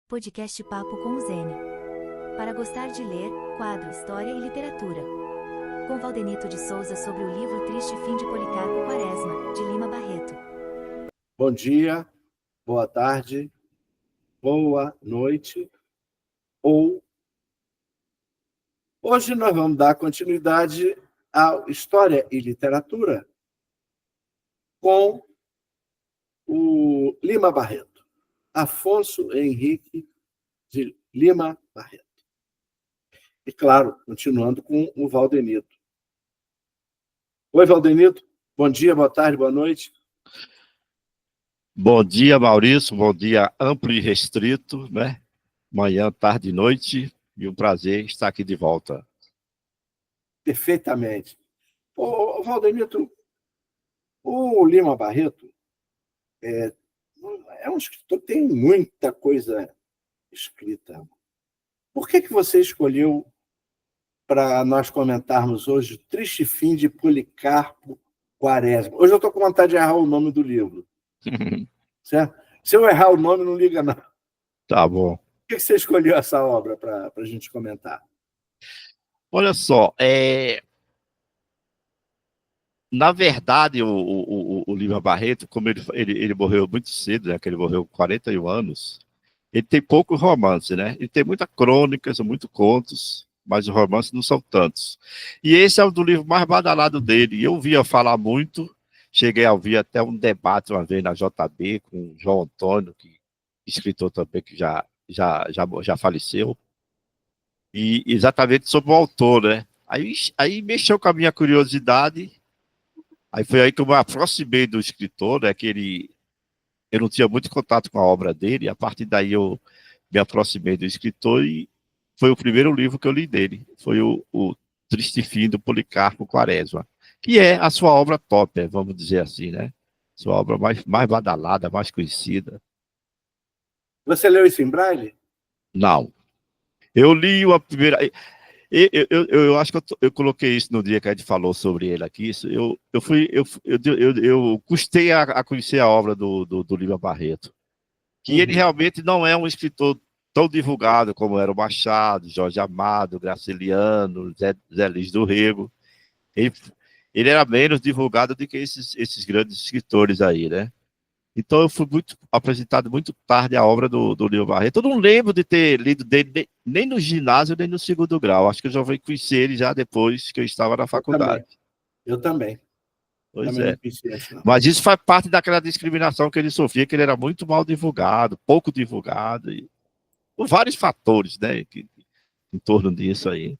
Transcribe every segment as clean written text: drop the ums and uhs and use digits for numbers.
Podcast Papo com o Zene. Para gostar de ler, quadro História e Literatura. Com Valdenito de Souza sobre o livro Triste Fim de Policarpo Quaresma, de Lima Barreto. Bom dia, boa tarde, boa noite. Hoje nós vamos dar continuidade à História e Literatura com o Lima Barreto, Afonso Henrique de Lima Barreto. E, claro, continuando com o Valdenito. Oi, Valdenito. Bom dia, boa tarde, boa noite. Bom dia, Maurício. Bom dia amplo e restrito, né? Manhã, tarde e noite. E um prazer estar aqui de volta. Perfeitamente. Ô, Valdenito, o Lima Barreto é um escritor que tem muita coisa escrita. Por que você escolheu para nós comentarmos hoje o Triste Fim de Policarpo Quaresma? Hoje eu estou com vontade de errar o nome do livro. Certo? Se eu errar o nome, não liga, não. Tá bom. Por que você escolheu essa obra para a gente comentar? Olha só, na verdade, o Lima Barreto, como ele morreu muito cedo, né? Que ele morreu com 41 anos, ele tem pouco romance, né? Ele tem muita crônica, são muitos contos, mas os romances não são tantos. E esse é o do livro mais badalado dele. Eu ouvia falar muito, cheguei a ouvir até um debate uma vez na JB com o João Antônio, que escritor também que já faleceu, e exatamente sobre o autor, né? Aí mexeu com a minha curiosidade. Aí foi aí que eu me aproximei do escritor, né? Eu não tinha muito contato com a obra dele, e a partir daí eu me aproximei do escritor e foi o primeiro livro que eu li dele. Foi o Triste Fim do Policarpo Quaresma, que é a sua obra top, vamos dizer assim, né? Sua obra mais badalada, mais conhecida. Você leu isso em braille? Não. Eu li uma primeira. Eu acho que eu coloquei isso no dia que a gente falou sobre ele aqui. Eu custei a conhecer a obra do Lima Barreto, que ele realmente não é um escritor tão divulgado como era o Machado, Jorge Amado, Graciliano, Zé Luiz do Rego. Ele era menos divulgado do que esses grandes escritores aí, né? Então eu fui apresentado muito tarde a obra do Lima Barreto. Eu não lembro de ter lido dele nem no ginásio, nem no segundo grau. Acho que eu já fui conhecer ele já depois que eu estava na faculdade. Eu também. Pois Também é. não conhecia isso, não. Mas isso faz parte daquela discriminação que ele sofria, que ele era muito mal divulgado, pouco divulgado, e por vários fatores, né, em torno disso aí.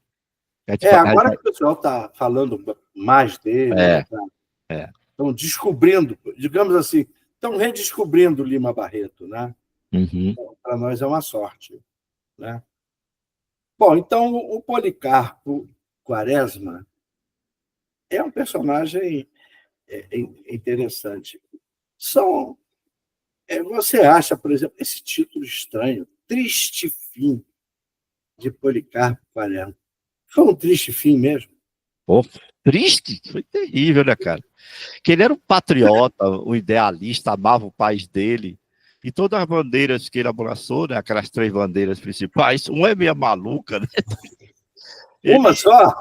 Agora que o pessoal está falando mais dele, né? Estão descobrindo, digamos assim, estão redescobrindo o Lima Barreto, né? Uhum. Para nós é uma sorte, né? Bom, então o Policarpo Quaresma é um personagem interessante. Você acha, por exemplo, esse título estranho, Triste Fim de Policarpo Quaresma? Foi um triste fim mesmo? Pô, triste, foi terrível, né, cara? Que ele era um patriota, um idealista, amava o país dele. E todas as bandeiras que ele abraçou, né, aquelas 3 bandeiras principais, uma é meio maluca, né? Uma só?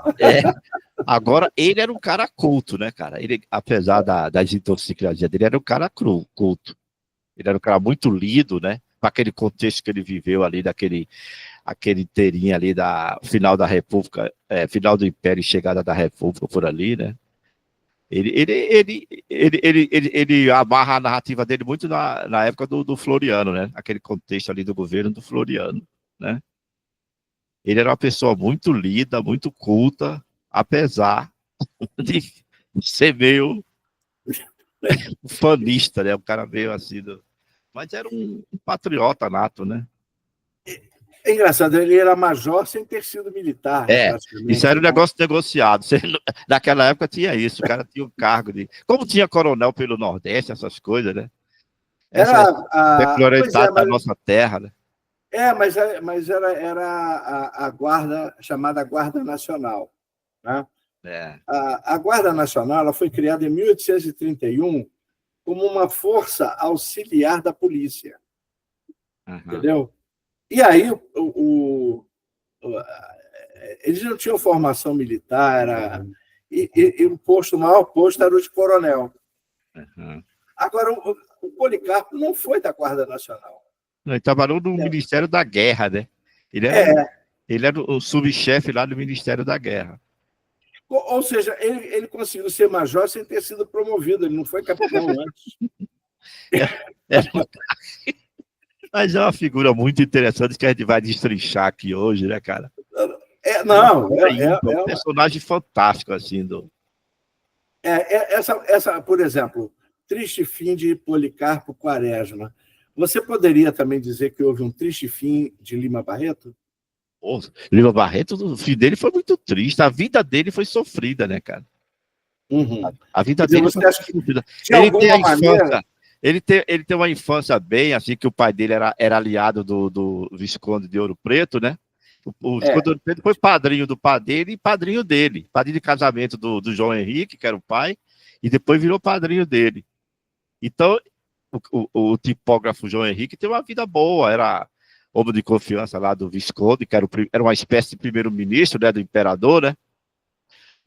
Agora, ele era um cara culto, né, cara? Ele, apesar das intoxicações dele, era um cara culto. Ele era um cara muito lido, né? Para aquele contexto que ele viveu ali, aquele inteirinho ali da final da República, final do Império e chegada da República por ali, né? Ele amarra a narrativa dele muito na época do Floriano, né? Aquele contexto ali do governo do Floriano, né? Ele era uma pessoa muito lida, muito culta, apesar de ser meio fanista, né? Um cara meio assim, mas era um patriota nato, né? É engraçado, ele era major sem ter sido militar, né, praticamente. Isso era um negócio negociado. Naquela época tinha isso, o cara tinha um cargo de. Como tinha coronel pelo Nordeste, essas coisas, né? Essa é a peculiaridade da nossa terra, né? Mas era a guarda, chamada Guarda Nacional. Né? A Guarda Nacional ela foi criada em 1831 como uma força auxiliar da polícia. Entendeu? E aí, eles não tinham formação militar, e o maior posto era o de coronel. Uhum. Agora, o Policarpo não foi da Guarda Nacional. Ele trabalhou no Ministério da Guerra, né? Ele era o subchefe lá do Ministério da Guerra. Ou seja, ele conseguiu ser major sem ter sido promovido, ele não foi capitão antes. Mas é uma figura muito interessante que a gente vai destrinchar aqui hoje, né, cara? É um personagem fantástico, assim. Por exemplo, Triste Fim de Policarpo Quaresma. Você poderia também dizer que houve um triste fim de Lima Barreto? Pô, Lima Barreto, o fim dele foi muito triste. A vida dele foi sofrida, né, cara? Uhum. A vida dele foi sofrida. Ele tem a infância. Ele tem uma infância bem, assim, que o pai dele era aliado do Visconde de Ouro Preto, né? O Visconde de Ouro Preto foi padrinho do pai dele e padrinho dele. Padrinho de casamento do João Henrique, que era o pai, e depois virou padrinho dele. Então, o tipógrafo João Henrique teve uma vida boa, era homem de confiança lá do Visconde, que era uma espécie de primeiro-ministro, né, do imperador, né?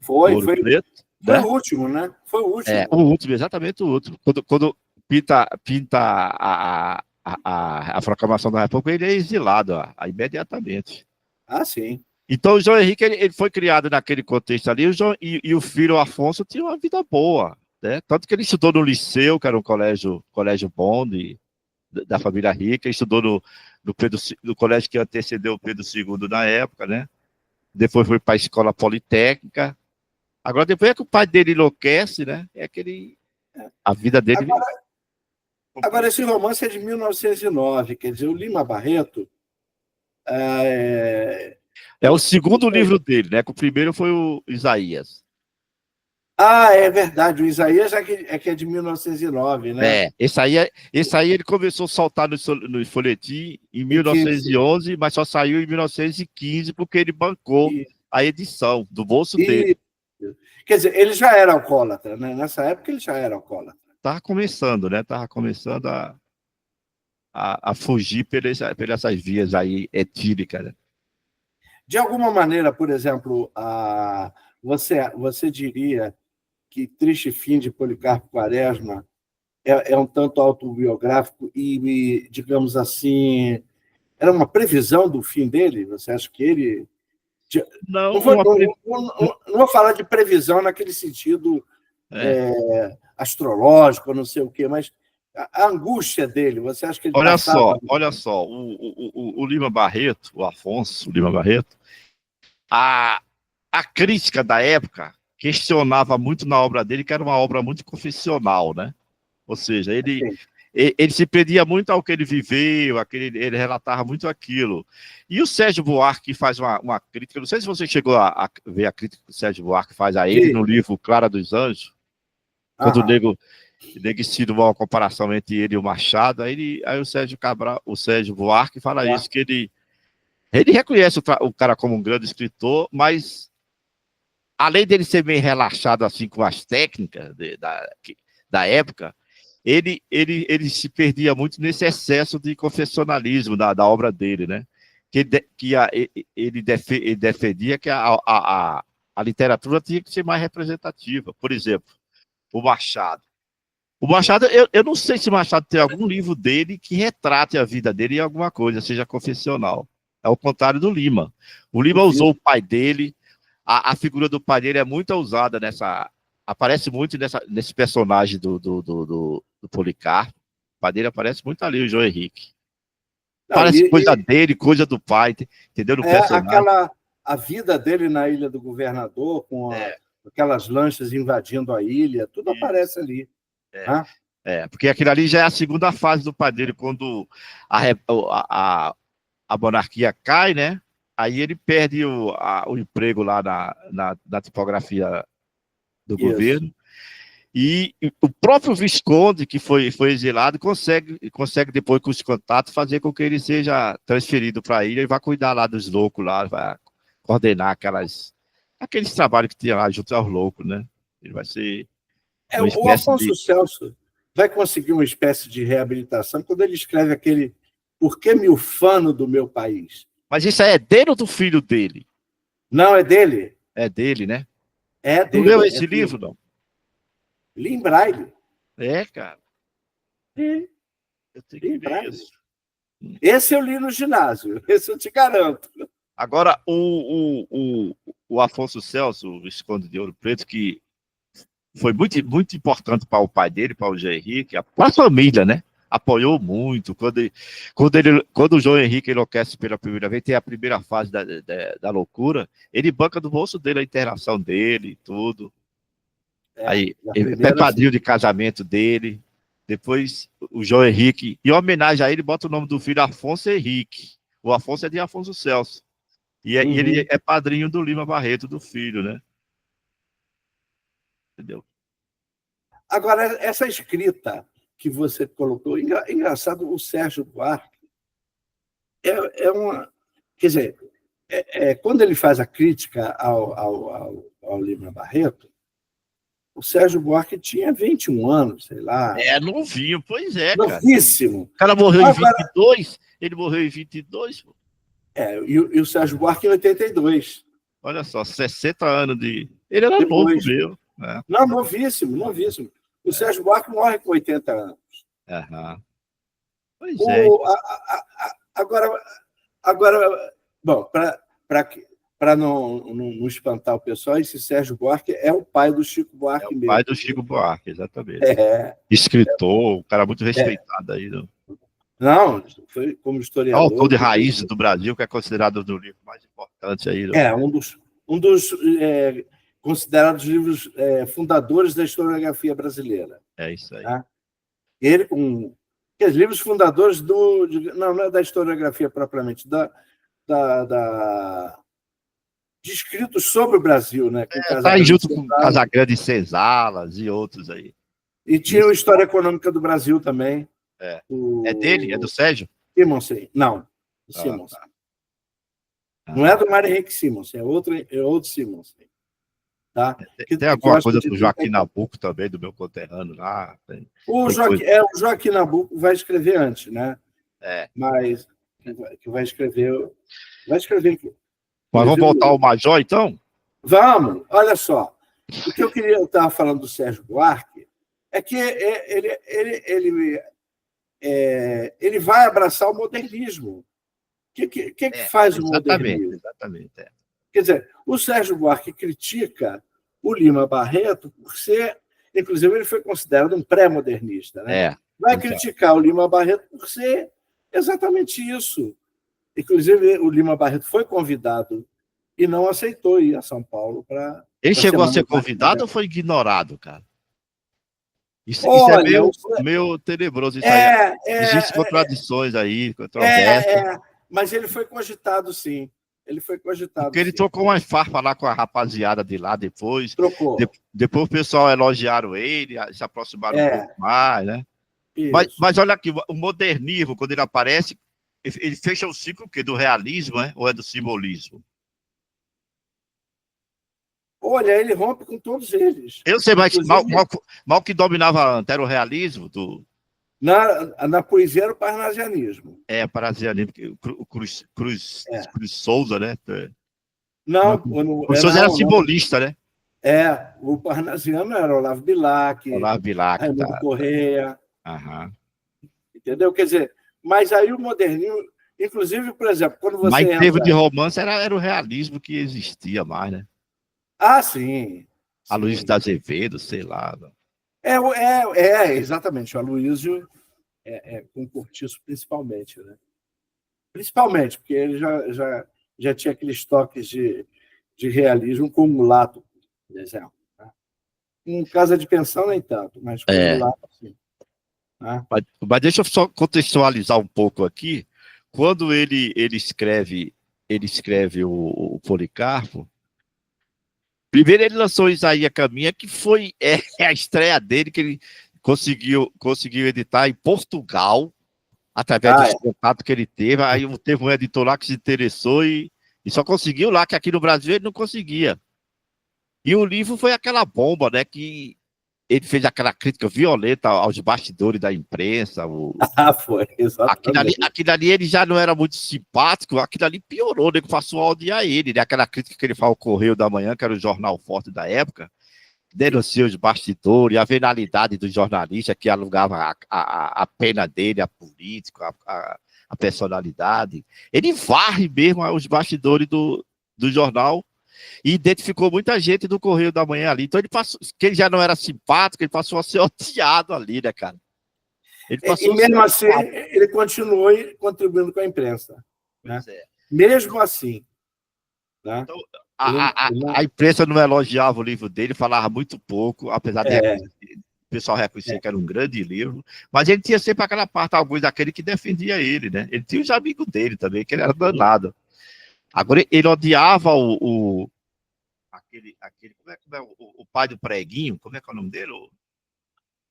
Foi né? O último, né? Foi o último. O último, exatamente o último. Quando pinta a proclamação da República, ele é exilado imediatamente. Ah, sim. Então, o João Henrique ele foi criado naquele contexto ali, e o filho Afonso tinha uma vida boa, né? Tanto que ele estudou no Liceu, que era um colégio bom da família rica, ele estudou no colégio que antecedeu o Pedro II na época, né? Depois foi para a escola politécnica. Agora, depois é que o pai dele enlouquece, né? A vida dele... Agora, esse romance é de 1909, quer dizer, o Lima Barreto... É o segundo livro dele, né? Que o primeiro foi o Isaías. Ah, é verdade, o Isaías que é de 1909, né? Esse aí ele começou a soltar no folhetim em 1911, mas só saiu em 1915 porque ele bancou a edição do bolso dele. Quer dizer, ele já era alcoólatra, né? Nessa época ele já era alcoólatra. Estava começando, né? Estava começando a fugir pelas essas vias aí etíricas, né? De alguma maneira, por exemplo, você diria que Triste Fim de Policarpo Quaresma é um tanto autobiográfico e, digamos assim, era uma previsão do fim dele? Você acha que ele... Não vou falar de previsão naquele sentido astrológico, não sei o quê, mas a angústia dele, você acha que ele Olha só, o Lima Barreto, o Afonso Lima Barreto, a crítica da época questionava muito na obra dele, que era uma obra muito confessional, né? Ou seja, ele se prendia muito ao que ele viveu, ele relatava muito aquilo. E o Sérgio Buarque faz uma crítica, não sei se você chegou a ver a crítica que o Sérgio Buarque faz a ele no livro Clara dos Anjos, quando o nego cita uma comparação entre ele e o Machado, aí o Sérgio Buarque fala isso, que ele reconhece o cara como um grande escritor, mas além dele ser meio relaxado assim com as técnicas da época, ele se perdia muito nesse excesso de confessionalismo da obra dele, né? Ele defendia que a literatura tinha que ser mais representativa. Por exemplo, o Machado. Eu não sei se o Machado tem algum livro dele que retrate a vida dele em alguma coisa, seja confessional. É o contrário do Lima. O Lima usou o pai dele, a figura do pai dele é muito usada aparece muito nesse personagem do Policarpo. O pai dele aparece muito ali, o João Henrique. Parece coisa dele, coisa do pai, entendeu? No personagem. A vida dele na Ilha do Governador, com aquelas lanchas invadindo a ilha, tudo aparece ali. Porque aquilo ali já é a segunda fase do pai dele, quando a monarquia cai, né? Aí ele perde o emprego lá na tipografia do governo. E o próprio Visconde, que foi exilado, consegue depois, com os contatos, fazer com que ele seja transferido para a ilha e vá cuidar lá dos loucos, lá, vai coordenar aqueles trabalhos que tinha lá junto aos loucos, né? Ele vai ser... O Afonso Celso vai conseguir uma espécie de reabilitação quando ele escreve Por que me ufano do meu país? Mas isso aí é dele ou do filho dele? Não, é dele. É dele, né? É Tu dele. leu esse dele. livro, não? Li em braille. É, cara. Li Eu tenho em que ler braille. isso. Esse eu li no ginásio. Esse eu te garanto. Agora, o Afonso Celso, o Visconde de Ouro Preto, que foi muito, muito importante para o pai dele, para o João Henrique, para a família, né? Apoiou muito. Quando o João Henrique enlouquece pela primeira vez, tem a primeira fase da loucura, ele banca do bolso dele a internação dele, tudo. Aí, é padrinho de casamento dele. Depois, o João Henrique, em homenagem a ele, bota o nome do filho Afonso Henrique. O Afonso é de Afonso Celso. E ele é padrinho do Lima Barreto, do filho, né? Entendeu? Agora, essa escrita que você colocou, engraçado, o Sérgio Buarque é uma... Quer dizer, quando ele faz a crítica ao Lima Barreto, o Sérgio Buarque tinha 21 anos, sei lá. É novinho, pois é, cara. Novíssimo. O cara morreu em 22, ele morreu em 22. Pô. E o Sérgio Buarque em 82. Olha só, 60 anos de... Ele era novo mesmo. Né? Não, novíssimo, novíssimo. O Sérgio Buarque morre com 80 anos. Uhum. Pois é. Agora, bom, para não espantar o pessoal, esse Sérgio Buarque é o pai do Chico Buarque mesmo. É o pai do Chico Buarque, exatamente. Escritor, um cara muito respeitado aí. Não, foi como historiador. Autor de Raízes do Brasil, que é considerado um dos livros mais importantes aí. Um dos considerados livros fundadores da historiografia brasileira. É isso aí. Tá? Ele, os livros fundadores não é da historiografia propriamente, de escritos sobre o Brasil, né? Está aí junto com Casagrande e Senzalas e outros aí. E tinha a História Econômica do Brasil também. É dele? É do Sérgio? Simonsen. Não, Simonsen. Não é do Mário Henrique Simonsen, é outro Simonsen. Tá? Tem alguma coisa do Joaquim Nabuco também, do meu conterrâneo lá? O Joaquim Nabuco vai escrever antes, né? Mas que vai escrever. Mas vamos voltar ao Major, então? Vamos, olha só. O que eu estava falando do Sérgio Buarque é que ele vai abraçar o modernismo. O que faz o modernismo? Exatamente. Quer dizer, o Sérgio Buarque critica o Lima Barreto por ser... Inclusive, ele foi considerado um pré-modernista. Né? Vai criticar o Lima Barreto por ser exatamente isso. Inclusive, o Lima Barreto foi convidado e não aceitou ir a São Paulo para... Ele chegou a ser convidado ou foi ignorado, cara? Isso é meio tenebroso. Existem contradições aí, controvérsias. Mas ele foi cogitado, sim. Ele foi cogitado. Porque ele trocou uma farpa lá com a rapaziada de lá depois. Trocou. Depois o pessoal elogiaram ele, se aproximaram um pouco mais, né? Mas olha aqui, o modernismo, quando ele aparece, ele fecha o ciclo do realismo, né? Ou é do simbolismo? Olha, ele rompe com todos eles. Eu sei, mas mal que dominava antes era o realismo do... Na poesia era o parnasianismo. Parnasianismo, Cruz Souza, né? Não, Cruz Souza era simbolista, né? O parnasiano era Olavo Bilac, Raimundo Correia. Entendeu? Quer dizer, mas aí o modernismo, inclusive, por exemplo, quando você... Mas teve de romance, era o realismo que existia mais, né? Sim. A Luiz da Azevedo, sei lá. Exatamente. O Aloysio com Cortiço, principalmente, né? Principalmente, porque ele já tinha aqueles toques de realismo com Mulato, por exemplo. Tá? Em Casa de Pensão, nem tanto, mas com Mulato, sim. Tá? Mas deixa eu só contextualizar um pouco aqui. Quando ele escreve o Policarpo, primeiro ele lançou Isaías Caminha, que foi a estreia dele, que ele conseguiu editar em Portugal, através dos contatos que ele teve. Aí teve um editor lá que se interessou e só conseguiu lá, que aqui no Brasil ele não conseguia. E o livro foi aquela bomba, né? Que ele fez aquela crítica violenta aos bastidores da imprensa. Foi, exatamente. Aquilo ali ele já não era muito simpático, aquilo ali piorou, né, que passou a odiar ele, né? Aquela crítica que ele faz ao Correio da Manhã, que era o jornal forte da época, denunciou os bastidores, a venalidade do jornalista que alugava a pena dele, a político, a personalidade. Ele varre mesmo os bastidores do jornal e identificou muita gente do Correio da Manhã ali. Então ele passou, que ele já não era simpático, ele passou a ser odiado ali, né, cara? E mesmo assim, ele continuou contribuindo com a imprensa. Né? Mesmo assim. Né? Então, a imprensa não elogiava o livro dele, falava muito pouco, apesar de o pessoal reconhecer que era um grande livro, mas ele tinha sempre aquela parte, alguns daquele que defendia ele, né? Ele tinha os amigos dele também, que ele era danado. Agora, ele odiava como é o pai do Preguinho, como é que é o nome dele?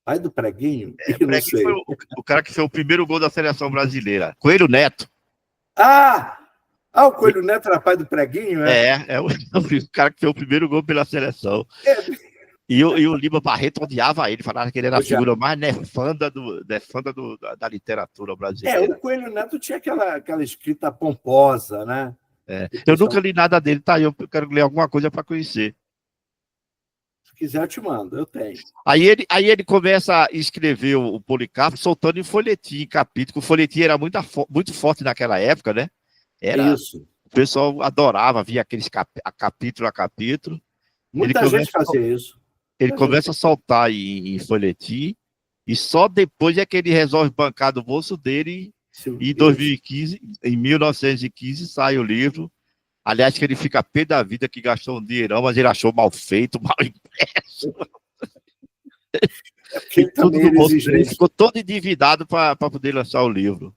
Pai do Preguinho? Preguinho foi o cara que fez o primeiro gol da seleção brasileira, Coelho Neto. O Coelho Neto era pai do Preguinho, é o cara que fez o primeiro gol pela seleção. E o Lima Barreto odiava ele, falava que ele era a figura mais nefanda da literatura brasileira. O Coelho Neto tinha aquela escrita pomposa, né? Eu nunca li nada dele, tá? Eu quero ler alguma coisa para conhecer. Se quiser, eu te mando, eu tenho. Aí ele começa a escrever o Policarpo, soltando em folhetim, em capítulo. O folhetim era muito forte naquela época, né? Isso. O pessoal adorava, via aqueles capítulo a capítulo. Muita gente fazia isso. Ele começa a soltar em folhetim, e só depois é que ele resolve bancar do bolso dele. Em 1915, sai o livro. Aliás, que ele fica pé da vida que gastou um dinheirão, mas ele achou mal feito, mal impresso. Ele ficou todo endividado para poder lançar o livro.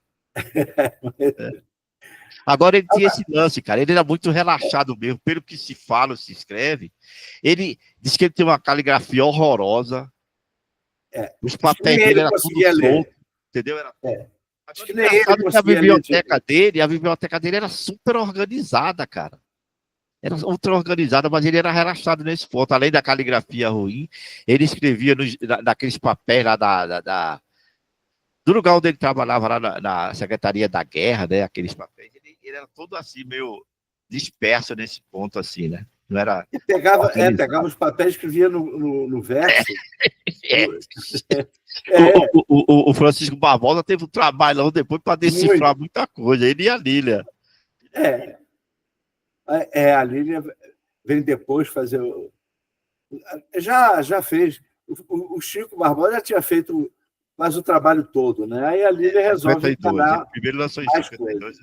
Agora, ele tinha esse lance, cara. Ele era muito relaxado mesmo, pelo que se fala, se escreve. Ele diz que ele tem uma caligrafia horrorosa. Os papéis dele eram tudo solto, entendeu? Acho que a biblioteca dele era super organizada, cara. Era ultra organizada, mas ele era relaxado nesse ponto. Além da caligrafia ruim, ele escrevia naqueles papéis lá do lugar onde ele trabalhava, lá na Secretaria da Guerra, né? Aqueles papéis. Ele era todo assim, meio disperso nesse ponto, assim, né? Não era. E pegava os papéis e escrevia no verso. O Francisco Barbosa teve um trabalho depois para decifrar muita coisa. Ele e a Lília. A Lília vem depois fazer. Já fez. O Chico Barbosa já tinha feito quase o trabalho todo, né? Aí a Lília resolve. Ele primeiro lançou em 52.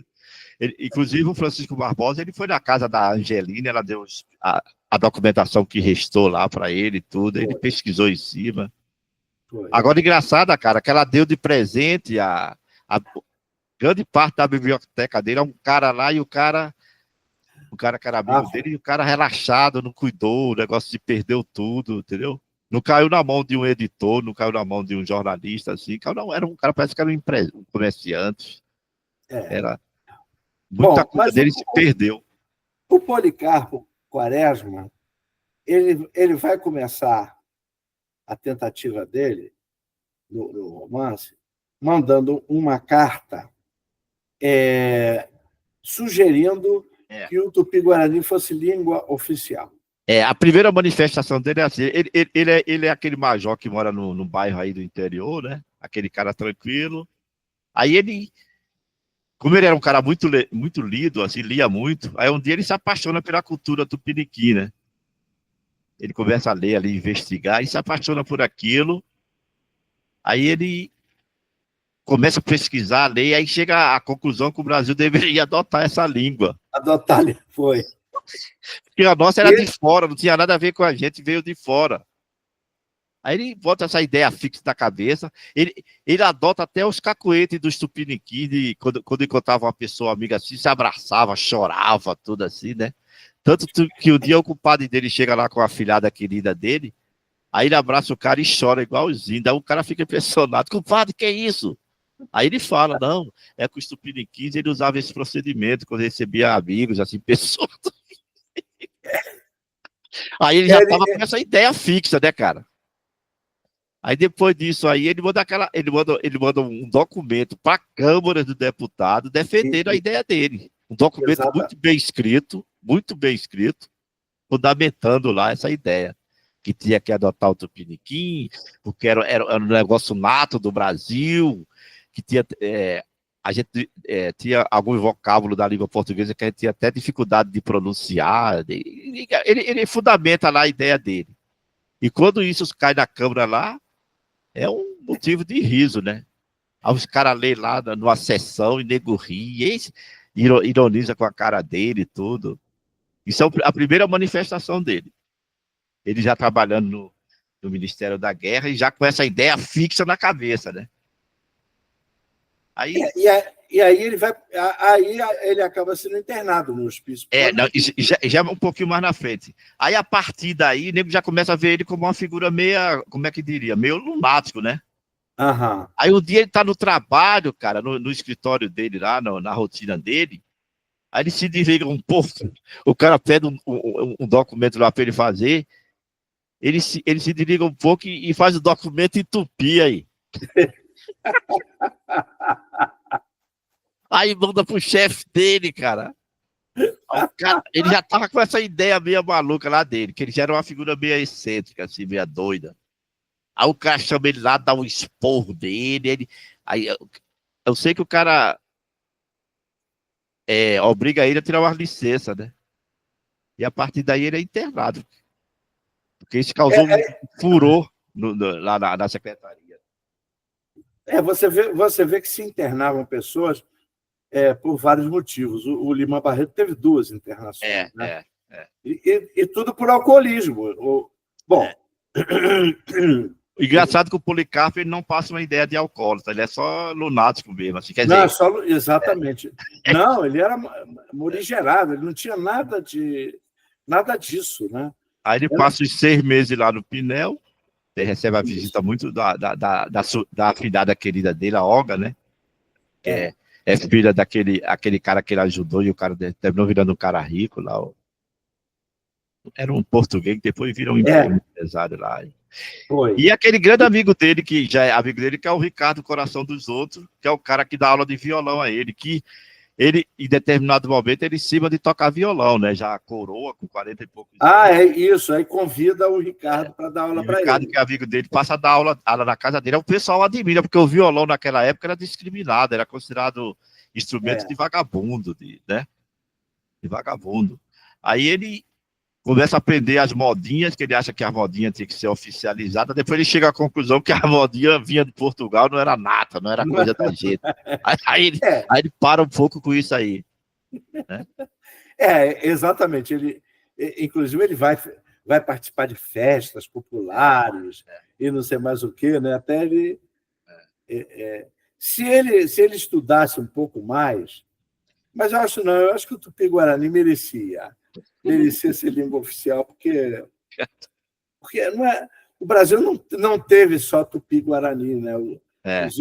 Inclusive, o Francisco Barbosa, ele foi na casa da Angelina, ela deu a documentação que restou lá para ele e tudo, ele pesquisou em cima. Agora, engraçado, cara, que ela deu de presente a grande parte da biblioteca dele, é um cara lá, e o cara que era amigo dele, e o cara relaxado, não cuidou, o negócio se perdeu tudo, entendeu? Não caiu na mão de um editor, não caiu na mão de um jornalista, assim, era um cara, parece que era um comerciante. Era... Muita coisa dele se perdeu. O Policarpo Quaresma, ele vai começar a tentativa dele, no romance, mandando uma carta sugerindo que o Tupi-Guarani fosse língua oficial. A primeira manifestação dele é assim, ele é aquele major que mora no bairro aí do interior, né? Aquele cara tranquilo. Aí ele... Como ele era um cara muito lido, assim, lia muito, aí um dia ele se apaixona pela cultura tupiniquim, né? Ele começa a ler ali, investigar, e se apaixona por aquilo. Aí ele começa a pesquisar, ler, e aí chega à conclusão que o Brasil deveria adotar essa língua. Adotar, foi. Porque a nossa era de fora, não tinha nada a ver com a gente, veio de fora. Aí ele bota essa ideia fixa na cabeça, ele adota até os cacuetes dos tupiniquins, quando encontrava uma pessoa amiga assim, se abraçava, chorava, tudo assim, né? Tanto que o dia o compadre dele chega lá com a filhada querida dele, aí ele abraça o cara e chora igualzinho, daí o cara fica impressionado, compadre, que é isso? Aí ele fala, não, é que os tupiniquins, ele usava esse procedimento quando recebia amigos, assim, pessoas. Aí ele já estava com essa ideia fixa, né, cara? Aí depois disso aí, ele manda um documento para a Câmara dos Deputados defendendo a ideia dele. Um documento Exata. muito bem escrito, fundamentando lá essa ideia. Que tinha que adotar o Tupiniquim, porque era um negócio nato do Brasil, que tinha, a gente tinha alguns vocábulos da língua portuguesa que a gente tinha até dificuldade de pronunciar. Ele fundamenta lá a ideia dele. E quando isso cai na Câmara lá, é um motivo de riso, né? Aí os caras lêem lá numa sessão e nego ri, e ironiza com a cara dele e tudo. Isso é a primeira manifestação dele. Ele já trabalhando no Ministério da Guerra e já com essa ideia fixa na cabeça, né? Aí, e aí ele acaba sendo internado no hospício. não, já é um pouquinho mais na frente. Aí, a partir daí, o nego já começa a ver ele como uma figura meio, como é que diria? Meio lunático, né? Uhum. Aí um dia ele tá no trabalho, cara, no escritório dele lá, na rotina dele, aí ele se desliga um pouco, o cara pede um documento lá para ele fazer, ele se desliga um pouco e faz o documento em tupi aí. Aí manda pro chefe dele, cara. Ele já tava com essa ideia meio maluca lá dele, que ele já era uma figura meio excêntrica, assim, meio doida. Aí o cara chama ele lá, dá um esporro dele, aí eu sei que o cara obriga ele a tirar uma licença, né? E a partir daí ele é internado. Porque isso causou um furor lá na secretaria. Você vê que se internavam pessoas por vários motivos. O Lima Barreto teve 2 internações. Né? E tudo por alcoolismo. Bom. Engraçado que o Policarpo ele não passa uma ideia de alcoólatra, ele é só lunático mesmo. Assim, quer não, dizer... exatamente. Não, ele era morigerado, ele não tinha nada disso, né? Aí ele passa os 6 meses lá no Pinel, ele recebe a visita muito da afilhada querida dele, a Olga, né? Que é filha aquele cara que ele ajudou e o cara terminou virando um cara rico lá. Era um português que depois virou um empresário lá. Foi. E aquele grande amigo dele, que já é amigo dele, que é o Ricardo Coração dos Outros, que é o cara que dá aula de violão a ele, que ele, em determinado momento, ele cima de tocar violão, né? Já coroa com 40 e poucos anos. É isso. Aí convida o Ricardo para dar aula para ele. O Ricardo, que é amigo dele, passa a dar aula na casa dele. O pessoal admira, porque o violão naquela época era discriminado, era considerado instrumento de vagabundo, né? De vagabundo. Aí ele começa a aprender as modinhas, que ele acha que a modinha tinha que ser oficializada, depois ele chega à conclusão que a modinha vinha de Portugal, não era nata, não era coisa da gente. Aí ele para um pouco com isso aí. Né? Exatamente. Inclusive, ele vai participar de festas populares e não sei mais o quê, né? Até ele... Se ele estudasse um pouco mais, mas eu acho que o Tupi-Guarani merecia ser língua oficial, porque não o Brasil não teve só Tupi-Guarani, né?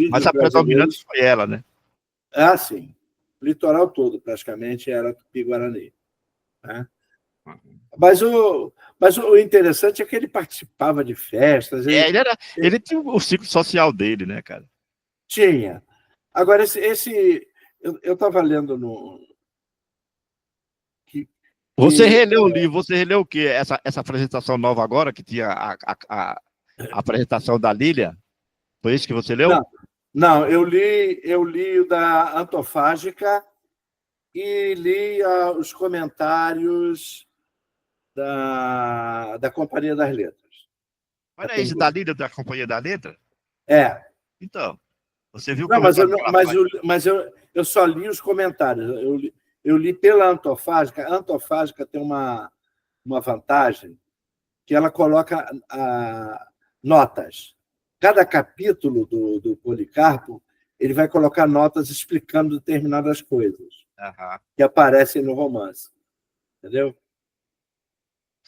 Mas a predominante foi ela, né? Sim. O litoral todo, praticamente, era Tupi-Guarani. Né? Mas o interessante é que ele participava de festas. Ele tinha o ciclo social dele, né, cara? Tinha. Agora, eu estava lendo Você releu o livro, você releu o quê? Essa apresentação nova agora, que tinha a apresentação da Lília? Foi isso que você leu? Não, eu li o da Antofágica e li os comentários da Companhia das Letras. Mas não é esse da Lília da Companhia da Letra? Então, você viu... Não, mas eu só li os comentários. Eu li pela Antofágica. A Antofágica tem uma vantagem que ela coloca notas. Cada capítulo do Policarpo, ele vai colocar notas explicando determinadas coisas que aparecem no romance. Entendeu?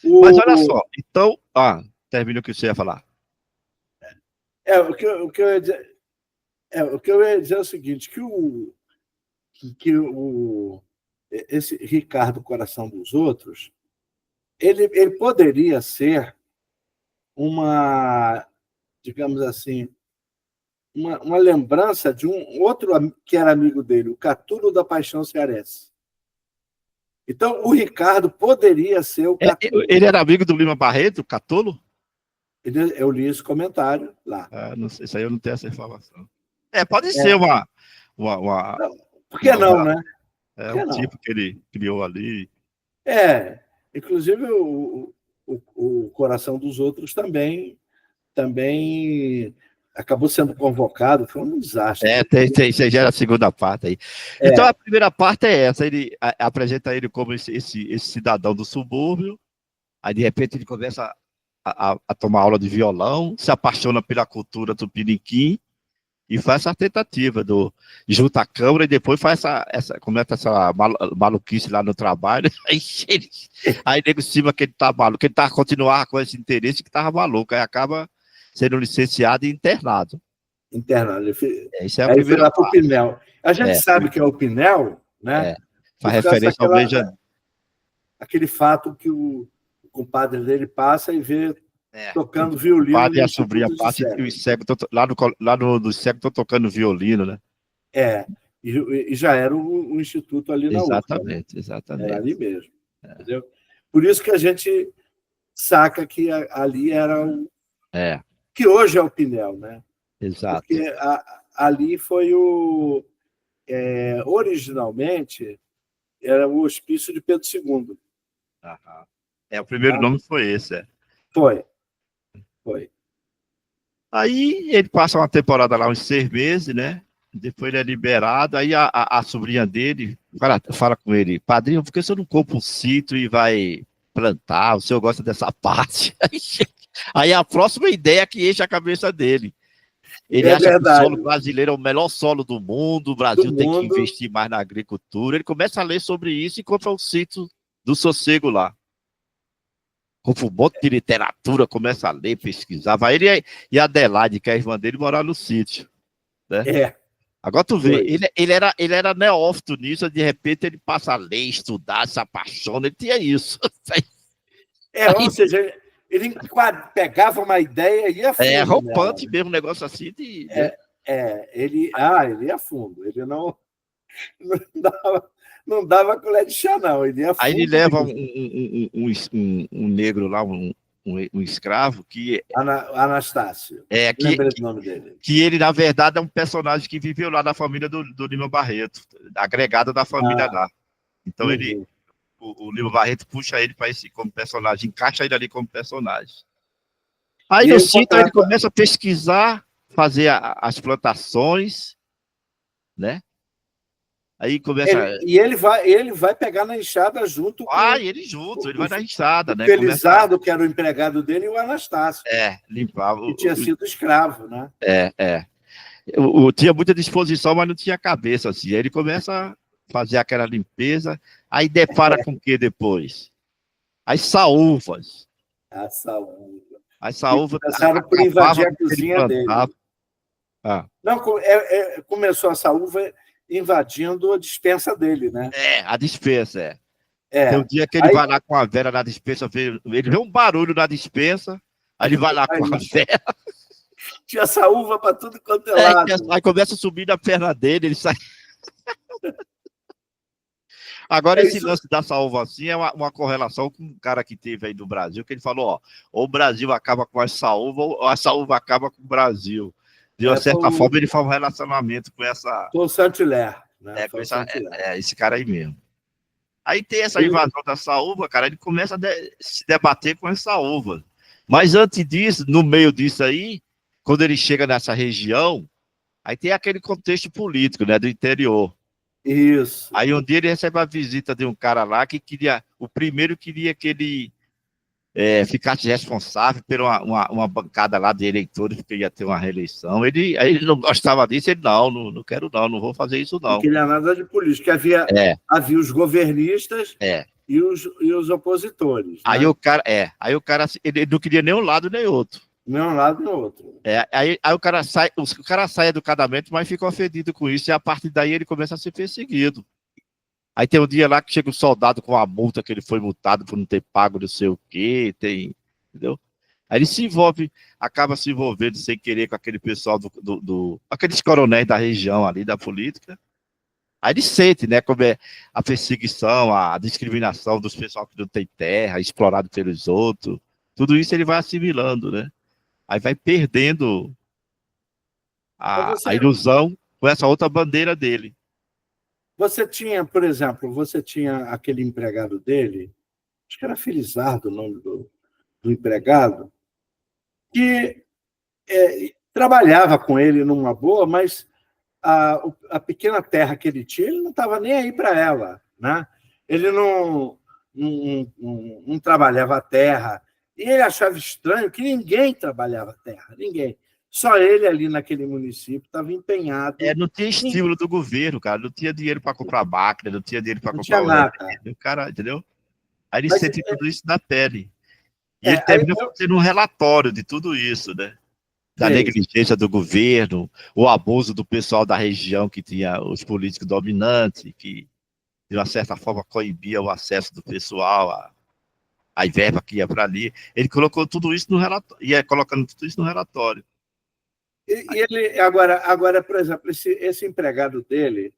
Mas olha só, então... termina o que você ia falar. O que eu ia dizer... o que eu ia dizer é o seguinte, que esse Ricardo Coração dos Outros, ele poderia ser uma digamos assim, uma lembrança de um outro que era amigo dele, o Catulo da Paixão Cearense. Então, o Ricardo poderia ser o Catulo. Ele era amigo do Lima Barreto, o Catolo? Eu li esse comentário lá. Não sei, isso aí eu não tenho essa informação. Pode ser uma por que não, né? Um tipo que ele criou ali. Inclusive o Coração dos Outros também acabou sendo convocado, foi um desastre. Isso já era a segunda parte aí. Então a primeira parte é essa, ele apresenta ele como esse cidadão do subúrbio, aí de repente ele começa a tomar aula de violão, se apaixona pela cultura do Tupiniquim e faz essa tentativa junta a câmara e depois faz começa essa maluquice lá no trabalho, aí nego cima que ele tá maluco, que ele tava continuar com esse interesse que tava maluco, aí acaba sendo licenciado e internado. Isso é a aí foi lá para o Pinel. A gente sabe que é o Pinel, né? Faz referência ao Benjamin. Aquele fato que o compadre dele passa e vê tocando violino. O padre e a sobrinha passam e os cegos lá no cego estão tocando violino, né? E já era o instituto ali na Exatamente. Era ali mesmo. Entendeu? Por isso que a gente saca que ali era que hoje é o Pinel, né? Exato. Porque ali foi originalmente era o hospício de Pedro II. O primeiro nome foi esse, Foi. Aí ele passa uma temporada lá, uns 6 meses, né? Depois ele é liberado, aí a sobrinha dele fala com ele, padrinho, por que você não compra um sítio e vai plantar? O senhor gosta dessa parte? Aí a próxima ideia que enche a cabeça dele. Ele acha que o solo brasileiro é o melhor solo do mundo, o Brasil tem que investir mais na agricultura. Ele começa a ler sobre isso e compra um sítio do Sossego lá. Compra um monte de literatura, começa a ler, pesquisar. Vai ele e a Adelaide, que é a irmã dele, morar no sítio. Né? Agora tu vê, ele era neófito nisso, de repente ele passa a ler, estudar, se apaixona, ele tinha isso. Ou seja, ele pegava uma ideia e ia fundo. Rompante mesmo, um negócio assim. Ele ia fundo, ele não dava colher de chá, não. Ele ia fundo. Aí ele leva um negro lá, um escravo que... Anastácio. Lembrei do nome dele. Que ele, na verdade, é um personagem que viveu lá na família do Lima Barreto, agregado da família lá. Então o Lima Barreto puxa ele para esse como personagem, encaixa ele ali como personagem. Aí no sítio ele começa a pesquisar, fazer as plantações, né? Aí começa... ele vai pegar na enxada junto com... ele vai na enxada, né? Felizardo, que era o empregado dele, e o Anastácio. Limpava. Que tinha sido escravo, né? Tinha muita disposição, mas não tinha cabeça, assim. Aí ele começa a fazer aquela limpeza, aí depara com o que depois? As saúvas. As saúvas... Começaram por invadir a cozinha dele. Não, começou a saúva invadindo a despensa dele, né? A despensa, Tem um dia que ele vai lá com a Vera na despensa, ele vê um barulho na despensa, aí ele vai lá com a Vera. Tinha saúva para tudo quanto é lado. Aí começa a subir na perna dele, ele sai... Agora, esse lance da saúva assim é uma correlação com um cara que teve aí no Brasil, que ele falou, ou o Brasil acaba com a saúva, ou a saúva acaba com o Brasil. De uma certa forma, ele faz um relacionamento com essa... Com o Saint-Hilaire. Né? Esse cara aí mesmo. Aí tem essa invasão da saúva, cara, ele começa a se debater com essa saúva. Mas antes disso, no meio disso aí, quando ele chega nessa região, aí tem aquele contexto político, né, do interior. Isso. Aí um dia ele recebe a visita de um cara lá que queria... O primeiro queria que ele... ficasse responsável por uma bancada lá de eleitores, porque ia ter uma reeleição. Aí ele não gostava disso, ele não quero não vou fazer isso não. Não queria nada de política, havia os governistas e os opositores. Né? Aí o cara, ele não queria nem um lado nem outro. Nem um lado nem outro. Aí o cara sai educadamente, mas fica ofendido com isso, e a partir daí ele começa a ser perseguido. Aí tem um dia lá que chega um soldado com a multa que ele foi multado por não ter pago não sei o quê, entendeu? Aí ele se envolve, acaba se envolvendo sem querer com aquele pessoal aqueles coronéis da região ali, da política. Aí ele sente, né, como é a perseguição, a discriminação dos pessoal que não tem terra, explorado pelos outros. Tudo isso ele vai assimilando, né? Aí vai perdendo a ilusão com essa outra bandeira dele. Você tinha, por exemplo, aquele empregado dele, acho que era Felizardo o nome do empregado, que trabalhava com ele numa boa, mas a pequena terra que ele tinha, ele não estava nem aí para ela, né? Ele não trabalhava a terra, e ele achava estranho que ninguém trabalhava a terra, ninguém. Só ele ali naquele município estava empenhado. Não tinha estímulo do governo, cara, não tinha dinheiro para comprar máquina, não tinha dinheiro para comprar nada. O cara, entendeu? Aí ele sente tudo isso na pele. E ele termina fazendo um relatório de tudo isso, né? Da negligência do governo, o abuso do pessoal da região que tinha os políticos dominantes, que de uma certa forma coibia o acesso do pessoal a verba que ia para ali. Ele colocou tudo isso no relatório, ia colocando tudo isso no relatório. E ele, agora, por exemplo, esse empregado dele,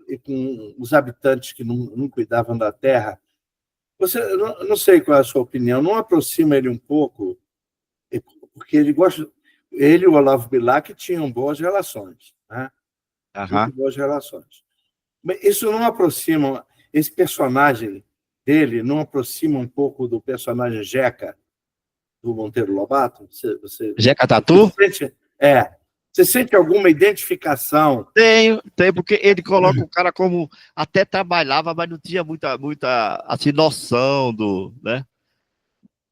e com os habitantes que não cuidavam da terra, você, não sei qual é a sua opinião, não aproxima ele um pouco, porque ele e o Olavo Bilac tinham boas relações, né? Muito boas relações. Mas isso não aproxima, esse personagem dele não aproxima um pouco do personagem Jeca, do Monteiro Lobato? Jeca Tatu? Você sente alguma identificação? Tenho, porque ele coloca o cara como até trabalhava, mas não tinha muita assim, noção né?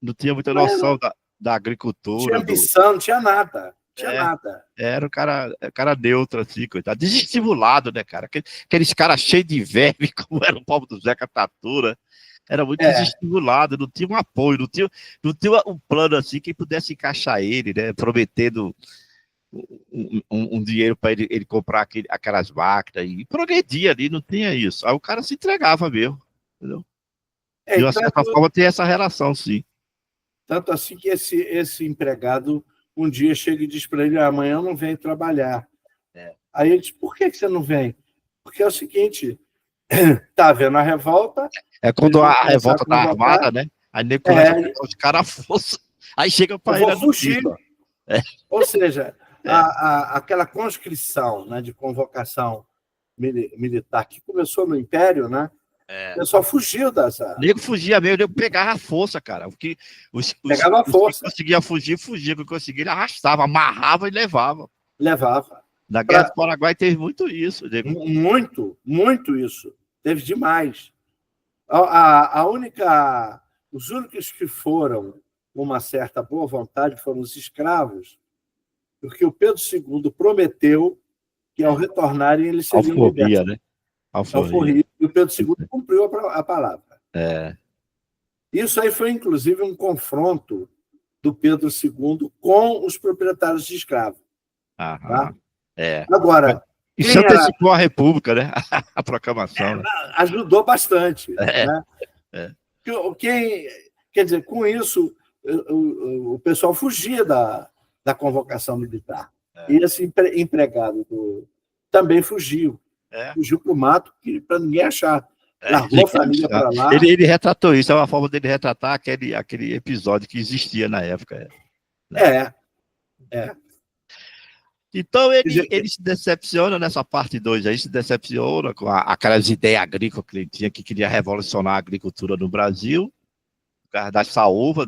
Não tinha muita noção da agricultura. Tinha ambição, não tinha nada. Nada. Era o cara neutro, assim, coitado. Desestimulado, né, cara? Aqueles caras cheios de verme, como era o povo do Zeca Tatu, né? Era muito desestimulado, não tinha um apoio, não tinha um plano assim que pudesse encaixar ele, né? Prometendo um dinheiro para ele comprar aquelas máquinas e progredia ali, não tinha isso. Aí o cara se entregava mesmo, entendeu? De uma certa forma tem essa relação, sim. Tanto assim que esse empregado um dia chega e diz para ele: amanhã eu não venho trabalhar. Aí ele diz: por que você não vem? Porque é o seguinte, está havendo a revolta. É quando a revolta está armada, né? Aí nem começa a pegar os caras à força. Aí chega para ele fugir. Ou seja, aquela conscrição, né, de convocação militar que começou no Império, né? O pessoal fugiu dessa. O nego fugia mesmo, o nego pegava a força, cara. Pegava a força. Que conseguia fugir, que conseguia, ele arrastava, amarrava e levava. Na Guerra do Paraguai teve muito isso. Muito isso. Teve demais. Os únicos que foram com uma certa boa vontade foram os escravos, porque o Pedro II prometeu que, ao retornarem, eles seriam libertos. Né? Alforria. E o Pedro II cumpriu a palavra. Isso aí foi, inclusive, um confronto do Pedro II com os proprietários de escravos. Tá? Agora, isso antecipou a República, né? A proclamação. Ajudou bastante. Né? Quer dizer, com isso, o pessoal fugia da convocação militar. E esse empregado também fugiu. Fugiu para o mato para ninguém achar. Largou a família para lá. Ele retratou isso, é uma forma dele retratar aquele episódio que existia na época. Então ele se decepciona nessa parte 2 aí, se decepciona com aquelas ideias agrícolas que ele tinha, que queria revolucionar a agricultura no Brasil, por causa da saúva,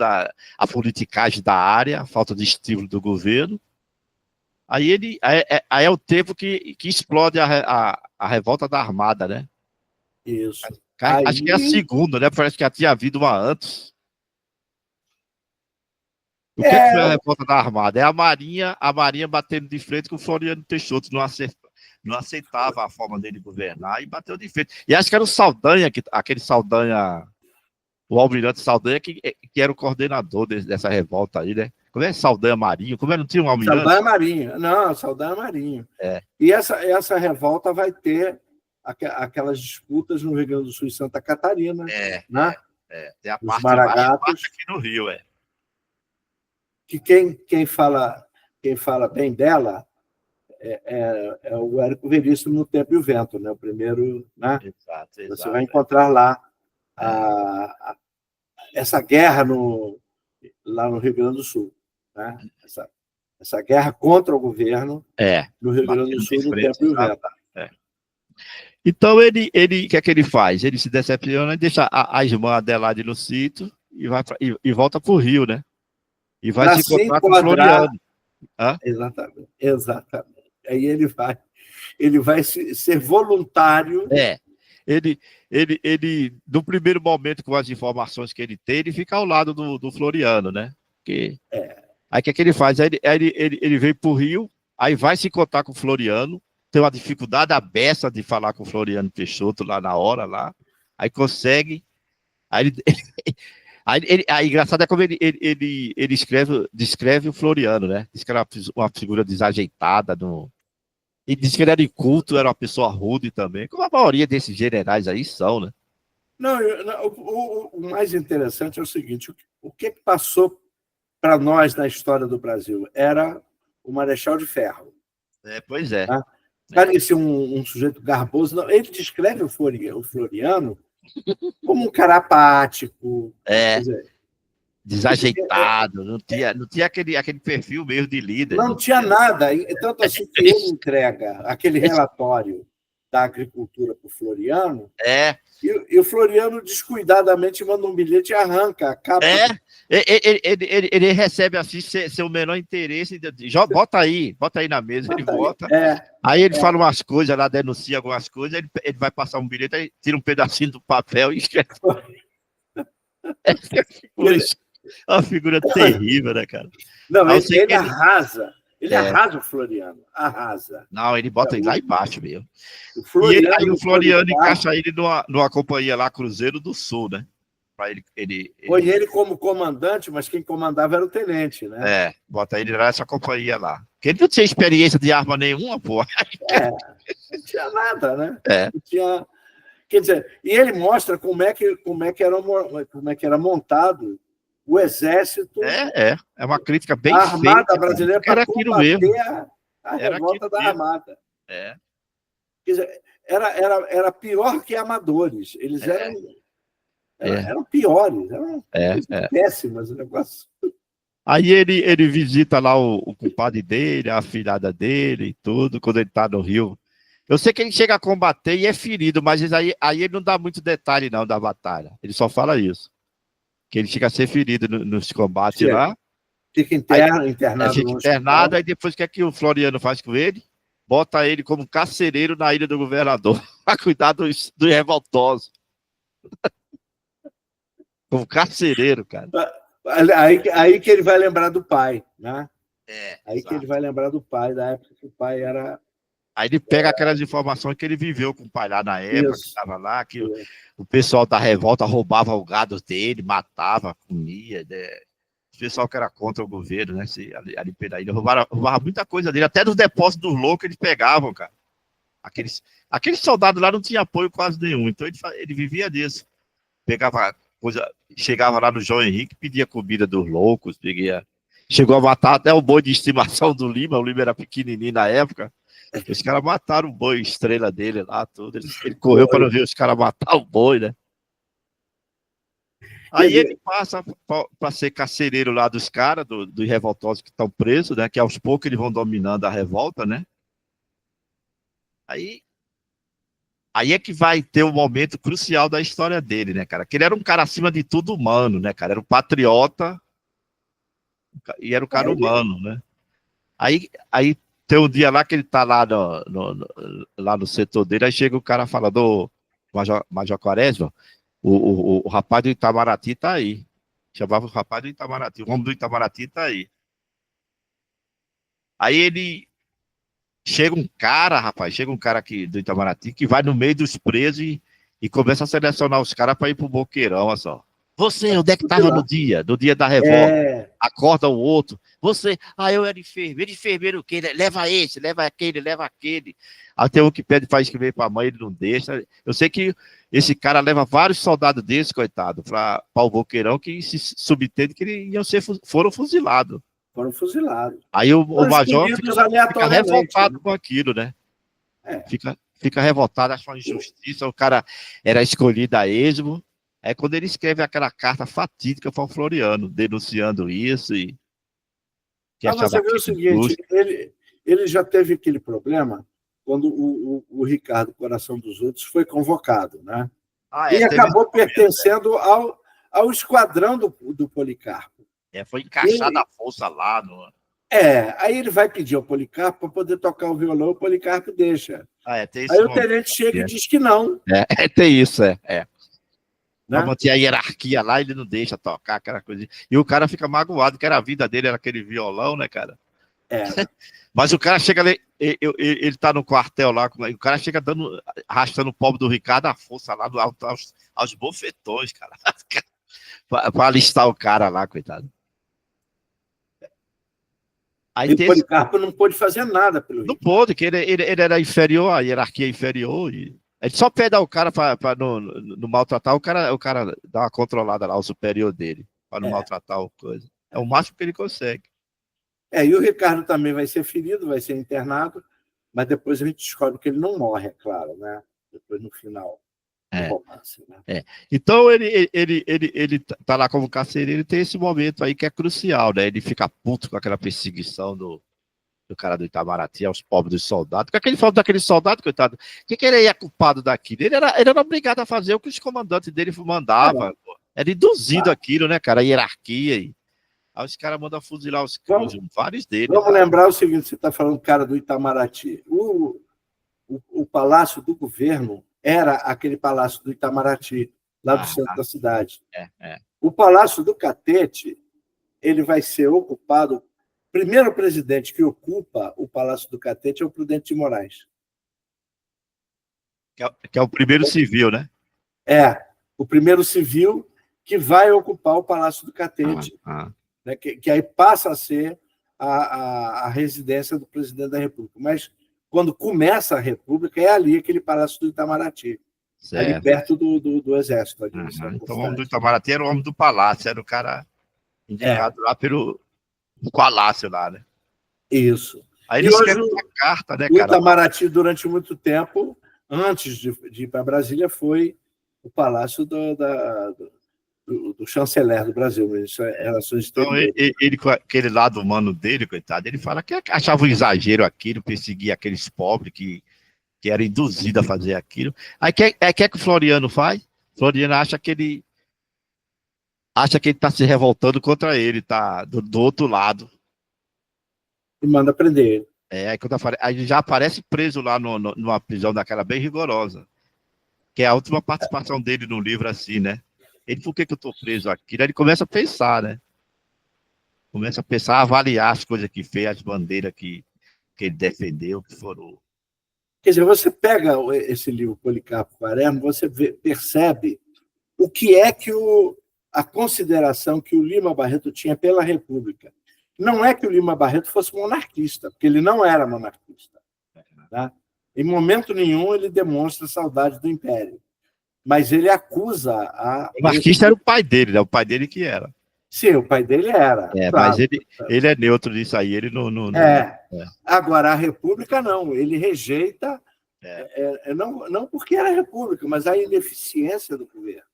a politicagem da área, a falta de estímulo do governo. Aí é o tempo que explode a revolta da Armada, né? Isso. Acho que é a segunda, né? Parece que já tinha havido uma antes. O que foi a revolta da Armada? É a Marinha batendo de frente com o Floriano Peixoto, não aceitava a forma dele governar e bateu de frente. E acho que era o Saldanha, aquele Saldanha, o almirante Saldanha, que era o coordenador dessa revolta aí, né? Como é Saldanha Marinho? Como é? Não tinha um almirante? Saldanha Marinho. Não, Saldanha Marinho. E essa revolta vai ter aquelas disputas no Rio Grande do Sul e Santa Catarina. Né? Tem a Os parte Maragatos. aqui no Rio, que quem fala bem dela é o Érico Veríssimo no Tempo e o Vento, né? O primeiro, né? Exato. Você vai encontrar lá essa guerra lá no Rio Grande do Sul, né? Essa guerra contra o governo no Rio Grande do Sul, no Tempo e o Vento. Então, ele o que é que ele faz? Ele se decepciona e deixa a irmã Adelaide no sítio e volta para o Rio, né? E vai se encontrar com o Floriano. Exatamente. Aí ele vai ser voluntário. Ele, no primeiro momento, com as informações que ele tem, ele fica ao lado do Floriano, né? Aí o que é que ele faz? Ele vem para o Rio, aí vai se encontrar com o Floriano, tem uma dificuldade abessa de falar com o Floriano Peixoto lá na hora, aí consegue, aí engraçado é como ele descreve o Floriano, né? Diz que era uma figura desajeitada, e diz que ele era inculto, era uma pessoa rude também, como a maioria desses generais aí são, né? Não, o mais interessante é o seguinte, o que passou para nós na história do Brasil? Era o Marechal de Ferro. Pois é. Tá? Parecia um sujeito garboso. Não, ele descreve o Floriano como um cara apático. Desajeitado, não tinha aquele perfil mesmo de líder. Não tinha nada. Tanto assim que ele entrega aquele relatório da agricultura para o Floriano, e o Floriano descuidadamente manda um bilhete e arranca a capa. Ele recebe assim seu menor interesse, bota aí na mesa, ele bota. Aí ele fala umas coisas lá, denuncia algumas coisas, ele vai passar um bilhete, aí tira um pedacinho do papel e escreve. Uma figura terrível, né, cara? Não, ele arrasa. Ele arrasa o Floriano. Arrasa. Não, ele bota ele lá embaixo mesmo. Aí o Floriano encaixa ele numa companhia lá, Cruzeiro do Sul, né? Põe ele como comandante, mas quem comandava era o tenente, né? Bota ele nessa companhia lá. Porque ele não tinha experiência de arma nenhuma, pô. Não tinha nada, né? Não tinha... Quer dizer, e ele mostra como é que era montado o exército. É uma crítica bem feita. A Armada feita, brasileira para combater a revolta da Armada. Quer dizer, era pior que amadores. Eles eram piores, eram péssimos o negócio. Aí ele visita lá o compadre dele, a afilhada dele e tudo, quando ele tá no Rio. Eu sei que ele chega a combater e é ferido, mas aí ele não dá muito detalhe não da batalha. Ele só fala isso. Que ele chega a ser ferido nos combates lá. Fica internado. Fica internado, aí depois o que é que o Floriano faz com ele? Bota ele como carcereiro na ilha do governador, para cuidar dos revoltosos. Como carcereiro, cara. Aí que ele vai lembrar do pai, né? Aí exato. Que ele vai lembrar do pai, da época que o pai era... Aí ele pega aquelas informações que ele viveu com o pai lá na época, que estava lá, que o pessoal da revolta roubava o gado dele, matava, comia, né? O pessoal que era contra o governo, né? Ali pela ilha, roubava muita coisa dele, até dos depósitos dos loucos eles pegavam, cara. Aqueles soldados lá não tinham apoio quase nenhum, então ele vivia disso. Pegava coisa, chegava lá no João Henrique, pedia comida dos loucos, chegou a matar até o boi de estimação do Lima, o Lima era pequenininho na época. Os caras mataram o boi, estrela dele lá, tudo. Ele correu para não ver os caras matar o boi, né? Aí ele passa para ser carcereiro lá dos caras, dos revoltosos que estão presos, né? Que aos poucos eles vão dominando a revolta, né? Aí é que vai ter o momento crucial da história dele, né, cara? Que ele era um cara acima de tudo humano, né, cara? Era um patriota e era um cara humano, né? Aí tem um dia lá que ele tá lá no setor dele, aí chega o cara falando, Major Quaresma, o rapaz do Itamaraty tá aí. Chamava o rapaz do Itamaraty, o homem do Itamaraty tá aí. Aí chega um cara aqui do Itamaraty que vai no meio dos presos e começa a selecionar os caras para ir pro Boqueirão, olha só. Você, onde é que estava no dia da revolta? Acorda o outro. Você, eu era enfermeiro. Enfermeiro o quê? Leva esse, leva aquele, leva aquele. Aí tem um que pede para escrever para a mãe, ele não deixa. Eu sei que esse cara leva vários soldados desses, coitado, para o Boqueirão, que se subtende que eles foram fuzilados. foram fuzilados. Aí o Foram major escolhidos fica aleatoriamente, revoltado né? com aquilo, né? É. Fica revoltado, acha uma injustiça, o cara era escolhido a esmo. É quando ele escreve aquela carta fatídica para o Floriano, denunciando isso e que Mas achava você vê o aquilo seguinte, injusto. ele já teve aquele problema quando o Ricardo Coração dos Outros foi convocado, né? E Teve esse acabou momento, pertencendo ao esquadrão do Policarpo. foi encaixado a força lá. Aí ele vai pedir ao Policarpo para poder tocar o violão, o Policarpo deixa. Tem Aí esse o momento. tenente chega e diz que não. Tem isso, Pra Né? manter a hierarquia lá, ele não deixa tocar aquela coisa. E o cara fica magoado, que era a vida dele, era aquele violão, né, cara? Mas o cara chega ali, ele tá no quartel lá, o cara chega arrastando o pobre do Ricardo à força lá, aos bofetões, cara. pra alistar o cara lá, coitado. Aí E o Policarpo não pôde fazer nada pelo Não Ricardo. pôde, que ele era inferior, a hierarquia inferior. Ele só pede ao cara para não maltratar, o cara dá uma controlada lá, o superior dele, para não maltratar o coisa. É o máximo que ele consegue. E o Ricardo também vai ser ferido, vai ser internado, mas depois a gente descobre que ele não morre, é claro, né? Depois no final do romance. Né? Então ele tá lá como carcereiro, ele tem esse momento aí que é crucial, né? Ele fica puto com aquela perseguição do cara do Itamaraty aos pobres dos soldados. Porque ele falou daquele soldado, coitado, que ele é culpado daquilo? Ele era obrigado a fazer o que os comandantes dele mandavam. Era induzido aquilo, né, cara? A hierarquia. Aí os caras mandam fuzilar vários deles. Vamos lembrar o seguinte: você está falando do cara do Itamaraty. O palácio do governo era aquele palácio do Itamaraty, lá do centro da cidade. O palácio do Catete, ele vai ser ocupado. O primeiro presidente que ocupa o palácio do Catete é o Prudente de Moraes. Que é o primeiro civil, né? O primeiro civil que vai ocupar o palácio do Catete. Né, que aí passa a ser a residência do presidente da República. Mas, quando começa a República, é ali aquele Palácio do Itamaraty, ali perto do Exército. Então, o homem do Itamaraty era o homem do palácio, era o cara indicado lá pelo palácio lá, né? Isso. Aí ele escreve uma carta, né, cara? O Itamaraty, durante muito tempo, antes de ir para Brasília, foi o palácio do chanceler do Brasil, Ministro das Relações Exteriores. Então, ele com aquele lado humano dele, coitado, ele fala que achava um exagero aquilo, perseguir aqueles pobres que eram induzidos a fazer aquilo. Aí, que o Floriano faz? O Floriano acha que ele está se revoltando contra ele, tá do outro lado. E manda prender ele. Aí já aparece preso lá numa prisão daquela bem rigorosa, que é a última participação dele no livro, assim, né? Ele, por que eu estou preso aqui? Aí ele começa a pensar, né? Começa a pensar, a avaliar as coisas que fez, as bandeiras que ele defendeu, que foram... Quer dizer, você pega esse livro Policarpo Quaresma, você percebe o que é que a consideração que o Lima Barreto tinha pela República. Não é que o Lima Barreto fosse monarquista, porque ele não era monarquista. Né? Em momento nenhum ele demonstra saudade do Império. Mas ele acusa a... O monarquista era o pai dele, né? O pai dele que era. Sim, o pai dele era. Claro. Mas ele é neutro nisso aí, ele não... Agora, a República não, ele rejeita, não porque era a República, mas a ineficiência do governo.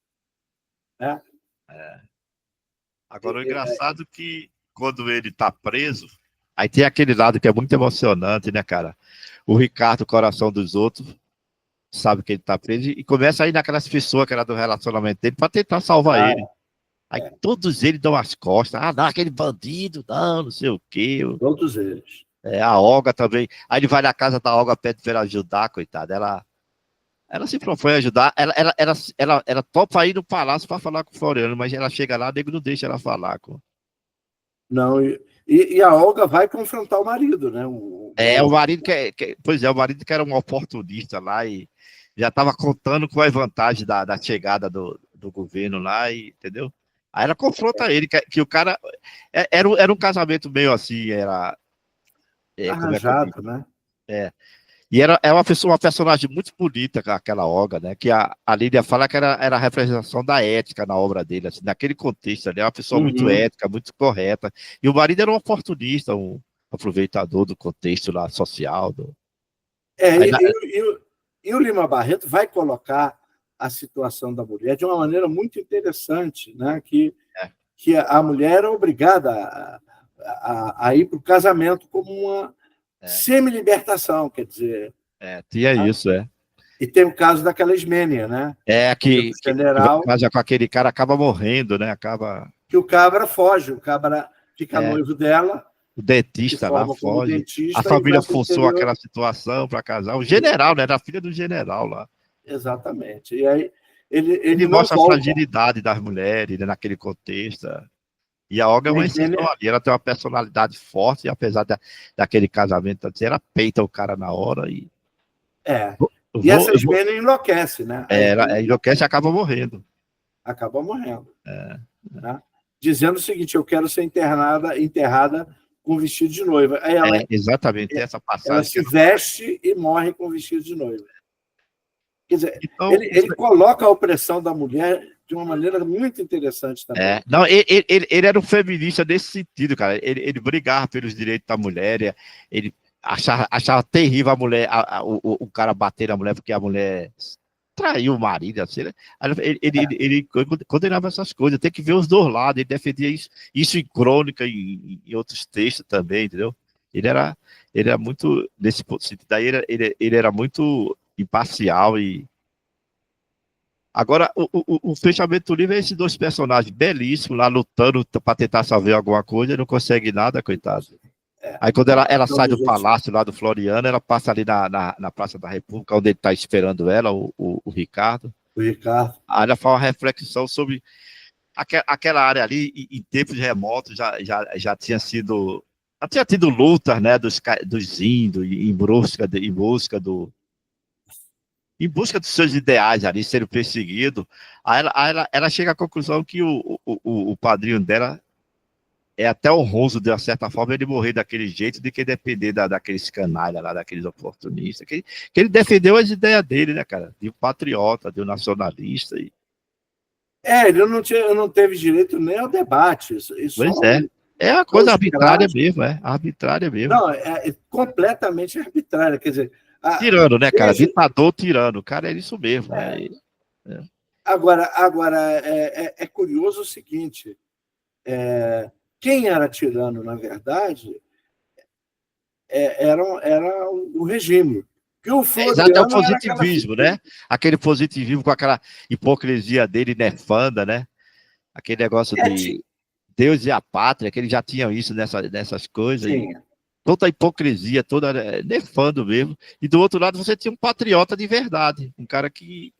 Né? Agora, o engraçado é que quando ele está preso, aí tem aquele lado que é muito emocionante, né, cara? O Ricardo, Coração dos Outros, sabe que ele está preso e começa a ir naquelas pessoas que era do relacionamento dele para tentar salvar ele. Aí todos eles dão as costas. Não, aquele bandido, não sei o quê. Todos eles. A Olga também. Aí ele vai na casa da Olga, pede para ela ajudar, coitada. Ela se propõe a ajudar. Ela topa ir no palácio para falar com o Floriano, mas ela chega lá, o nego não deixa ela falar. Não, e a Olga vai confrontar o marido, né? O marido pois é, o marido que era um oportunista lá e já estava contando com a vantagem da chegada do governo lá, entendeu? Aí ela confronta ele, que o cara... Era um casamento meio assim, arranjado, né? E é uma personagem muito bonita, aquela Olga, né? Que a Lídia fala que era a representação da ética na obra dele, assim, naquele contexto ali, é uma pessoa muito Uhum. ética, muito correta. E o marido era um oportunista, um aproveitador do contexto lá social. Aí, E o Lima Barreto vai colocar a situação da mulher de uma maneira muito interessante, né? Que a mulher é obrigada a ir para o casamento como uma semi-libertação, quer dizer. Tinha isso, E tem o caso daquela Ismênia, né? Que general, casa com aquele cara, acaba morrendo, né? Que o cabra foge, o cabra fica noivo dela. O dentista lá foge. Dentista, a família forçou aquela situação para casar. O general, né? Era a filha do general lá. Exatamente. E aí ele mostra a fragilidade das mulheres, né, naquele contexto. E a Olga é uma exceção ali. Ela tem uma personalidade forte, e apesar daquele casamento, ela peita o cara na hora. E essa Ismênia enlouquece, né? Ela enlouquece e acaba morrendo. Acaba morrendo. Né? Dizendo o seguinte: eu quero ser enterrada com vestido de noiva. Aí exatamente, essa passagem. Ela se veste e morre com vestido de noiva. Quer dizer, então, ele coloca a opressão da mulher de uma maneira muito interessante também. Não, ele era um feminista nesse sentido, cara. Ele brigava pelos direitos da mulher, ele achava terrível a mulher, o cara bater na mulher porque a mulher traiu o marido, assim, né? Ele condenava essas coisas, tem que ver os dois lados, ele defendia isso em crônica e em outros textos também, entendeu? Ele era muito, nesse sentido, daí ele era muito imparcial. E agora o fechamento do livro é esses dois personagens belíssimos lá lutando para tentar salvar alguma coisa e não consegue nada, coitado. Aí quando ela sai do palácio lá do Floriano, ela passa ali na Praça da República, onde ele está esperando ela, o Ricardo. Aí ela faz uma reflexão sobre aquela área ali, em tempos remotos, já tinha sido... Já tinha tido lutas, né, dos índios em busca dos seus ideais ali, sendo perseguido. Aí ela chega à conclusão que o padrinho dela é até honroso, de uma certa forma, ele morrer daquele jeito, de que depender daqueles canalhas lá, daqueles oportunistas, que ele defendeu as ideias dele, né, cara? De um patriota, de um nacionalista. Ele não teve direito nem ao debate. Pois é uma coisa arbitrária mesmo, arbitrária mesmo. Não, é completamente arbitrária, quer dizer... Tirano, né, cara? Ditador tirano, o cara é isso mesmo. Agora é curioso o seguinte, quem era tirano, na verdade, era o regime. Que o Exato, é o positivismo, né? Aquele positivismo com aquela hipocrisia dele nefanda, né? Aquele negócio de Deus e a pátria, que eles já tinham isso nessas coisas. Toda a hipocrisia, toda nefando mesmo. E do outro lado você tinha um patriota de verdade, um cara que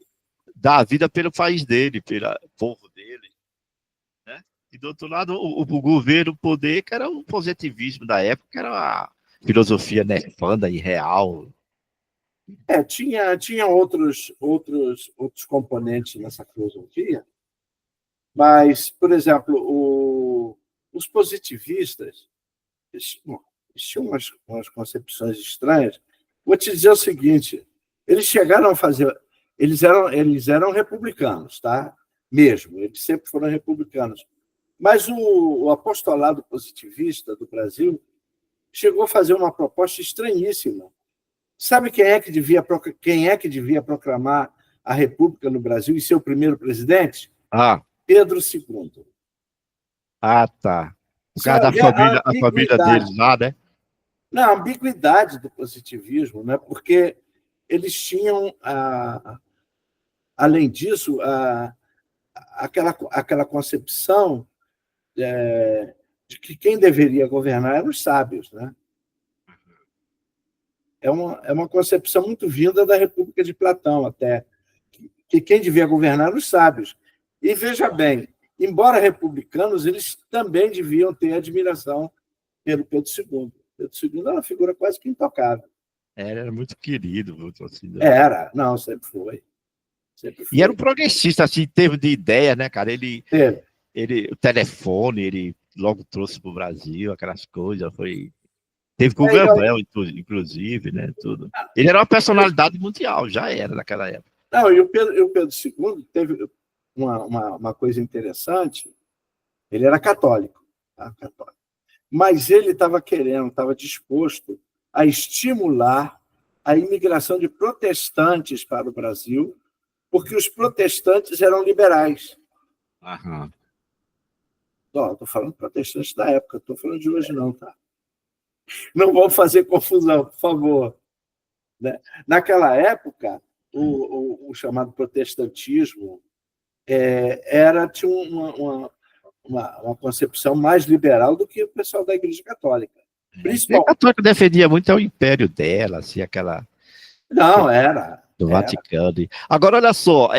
dá a vida pelo país dele, pelo povo dele. Né? E do outro lado, o governo, o poder, que era o positivismo da época, que era a filosofia nefanda e real. Tinha outros componentes nessa filosofia, mas, por exemplo, os positivistas tinham umas concepções estranhas. Vou te dizer o seguinte: eles chegaram a fazer... Eles eram republicanos, tá? Mesmo, eles sempre foram republicanos. Mas o apostolado positivista do Brasil chegou a fazer uma proposta estranhíssima. Sabe quem é que devia proclamar a República no Brasil e ser o primeiro presidente? Pedro II. Tá. O cara da família deles lá, né? Não, a ambiguidade do positivismo, né? Porque eles tinham, além disso, aquela concepção de que quem deveria governar eram os sábios, né? É uma concepção muito vinda da República de Platão, até, que quem devia governar eram os sábios. E veja bem, embora republicanos, eles também deviam ter admiração pelo Pedro II. Pedro II era uma figura quase que intocável. Era muito querido. Assim, né? Não, sempre foi. E era um progressista, assim, em termos de ideia, né, cara? O telefone, ele logo trouxe para o Brasil aquelas coisas, foi... Teve com o Gambel, inclusive, né? Tudo. Ele era uma personalidade mundial, já era naquela época. Não, e o Pedro II teve uma coisa interessante. Ele era católico, tá? Católico. Mas ele estava disposto a estimular a imigração de protestantes para o Brasil, porque os protestantes eram liberais. Aham. Estou falando de protestantes da época, estou falando de hoje não, tá? Não vamos fazer confusão, por favor. Né? Naquela época, o chamado protestantismo tinha uma concepção mais liberal do que o pessoal da Igreja Católica. A Católica defendia muito o império dela, assim, aquela... Não, era. Do Vaticano. Agora, olha só,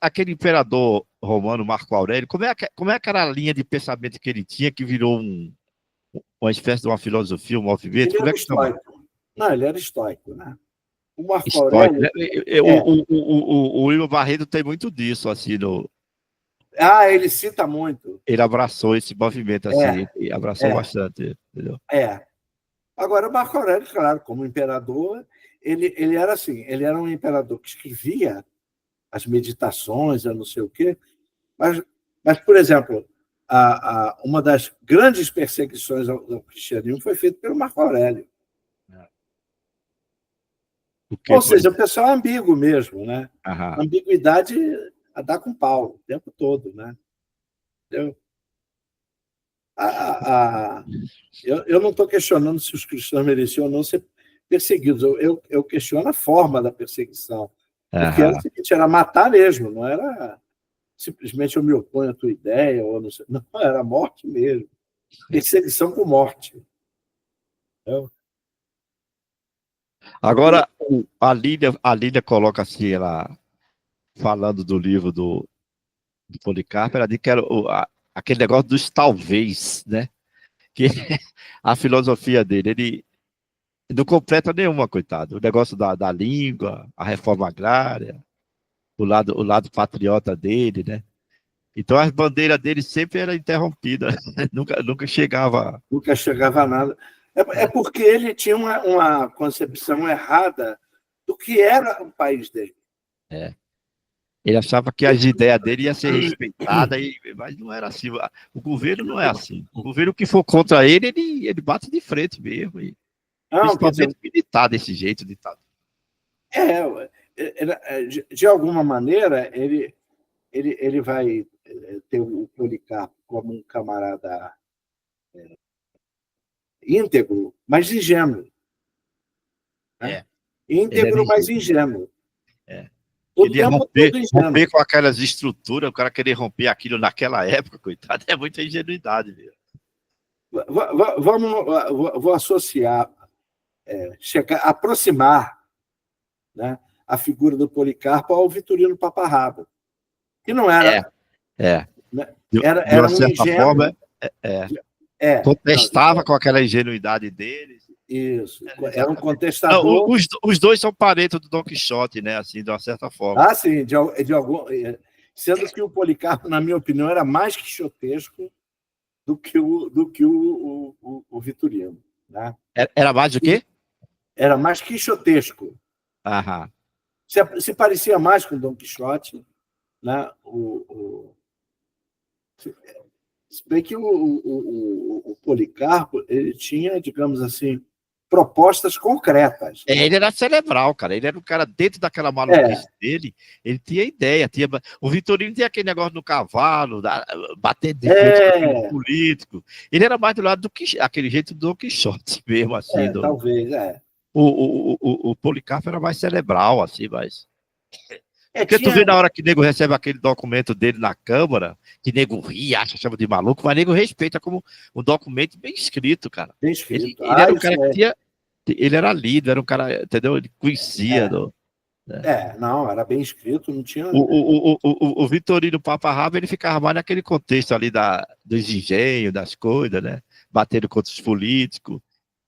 aquele imperador romano, Marco Aurélio, como é aquela linha de pensamento que ele tinha que virou uma espécie de uma filosofia, um movimento? Ele era estoico. Não, ele era estoico, né? O Marco Estoico, Aurélio... né? O Lima Barreto tem muito disso, assim, ele cita muito. Ele abraçou esse movimento, assim, abraçou bastante, entendeu? Agora, o Marco Aurélio, claro, como imperador, ele era assim, ele era um imperador que escrevia as meditações, eu não sei o quê, mas por exemplo, uma das grandes perseguições ao cristianismo foi feita pelo Marco Aurélio. Ou seja, o pessoal é ambíguo mesmo, né? Aham. Ambiguidade a dar com pau o tempo todo, né? Entendeu? Eu não estou questionando se os cristãos mereciam ou não ser perseguidos. Eu questiono a forma da perseguição. Porque era o seguinte, era matar mesmo, não era simplesmente eu me oponho à tua ideia, ou não sei. Não, era morte mesmo. Perseguição com morte. Entendeu? Agora, a Lídia coloca assim, ela falando do livro do Policarpo, ela diz que era aquele negócio dos talvez, né? Que a filosofia dele, ele não completa nenhuma, coitado. O negócio da língua, a reforma agrária, o lado patriota dele, né? Então as bandeiras dele sempre eram interrompidas, nunca chegava. Nunca chegava a nada. É porque ele tinha uma concepção errada do que era o país dele. Ele achava que as ideias dele iam ser respeitadas, mas não era assim. O governo não é assim. O governo que for contra ele bate de frente mesmo. Principalmente militar desse jeito, ditado. De alguma maneira, ele vai ter o Policarpo como um camarada íntegro, mas ingênuo. Né? Íntegro, mas ingênuo. Ele ia romper com aquelas estruturas, o cara querer romper aquilo naquela época, coitado, é muita ingenuidade mesmo. Vou associar, aproximar, né, a figura do Policarpo ao Vitorino Paparrabo, que não era... Era de uma certa forma, contestava com aquela ingenuidade deles. Isso, era um contestador. Não, os dois são parentes do Dom Quixote, né? Assim, de uma certa forma. Ah, sim, de algum, sendo que o Policarpo, na minha opinião, era mais quixotesco do que o Vitorino. Né? Era mais do quê? Era mais quixotesco. Aham. Se parecia mais com o Dom Quixote, né? Se bem que o Policarpo ele tinha, digamos assim, propostas concretas. Ele era cerebral, cara. Ele era um cara dentro daquela maluquice dele. Ele tinha ideia. O Vitorino tinha aquele negócio no cavalo, bater de frente com o político. Ele era mais do lado do aquele jeito do Dom Quixote mesmo, assim. Talvez. O Policarpo era mais cerebral, assim, mas... Porque tu vê na hora que o nego recebe aquele documento dele na Câmara, que nego ri, chama de maluco, mas nego respeita como um documento bem escrito, cara. Bem escrito. Ele era um cara que tinha... Ele era líder, era um cara, entendeu? Ele conhecia. Não, era bem escrito, não tinha... O Vitorino Paparrabo, ele ficava mais naquele contexto ali dos engenhos, das coisas, né? Batendo contra os políticos.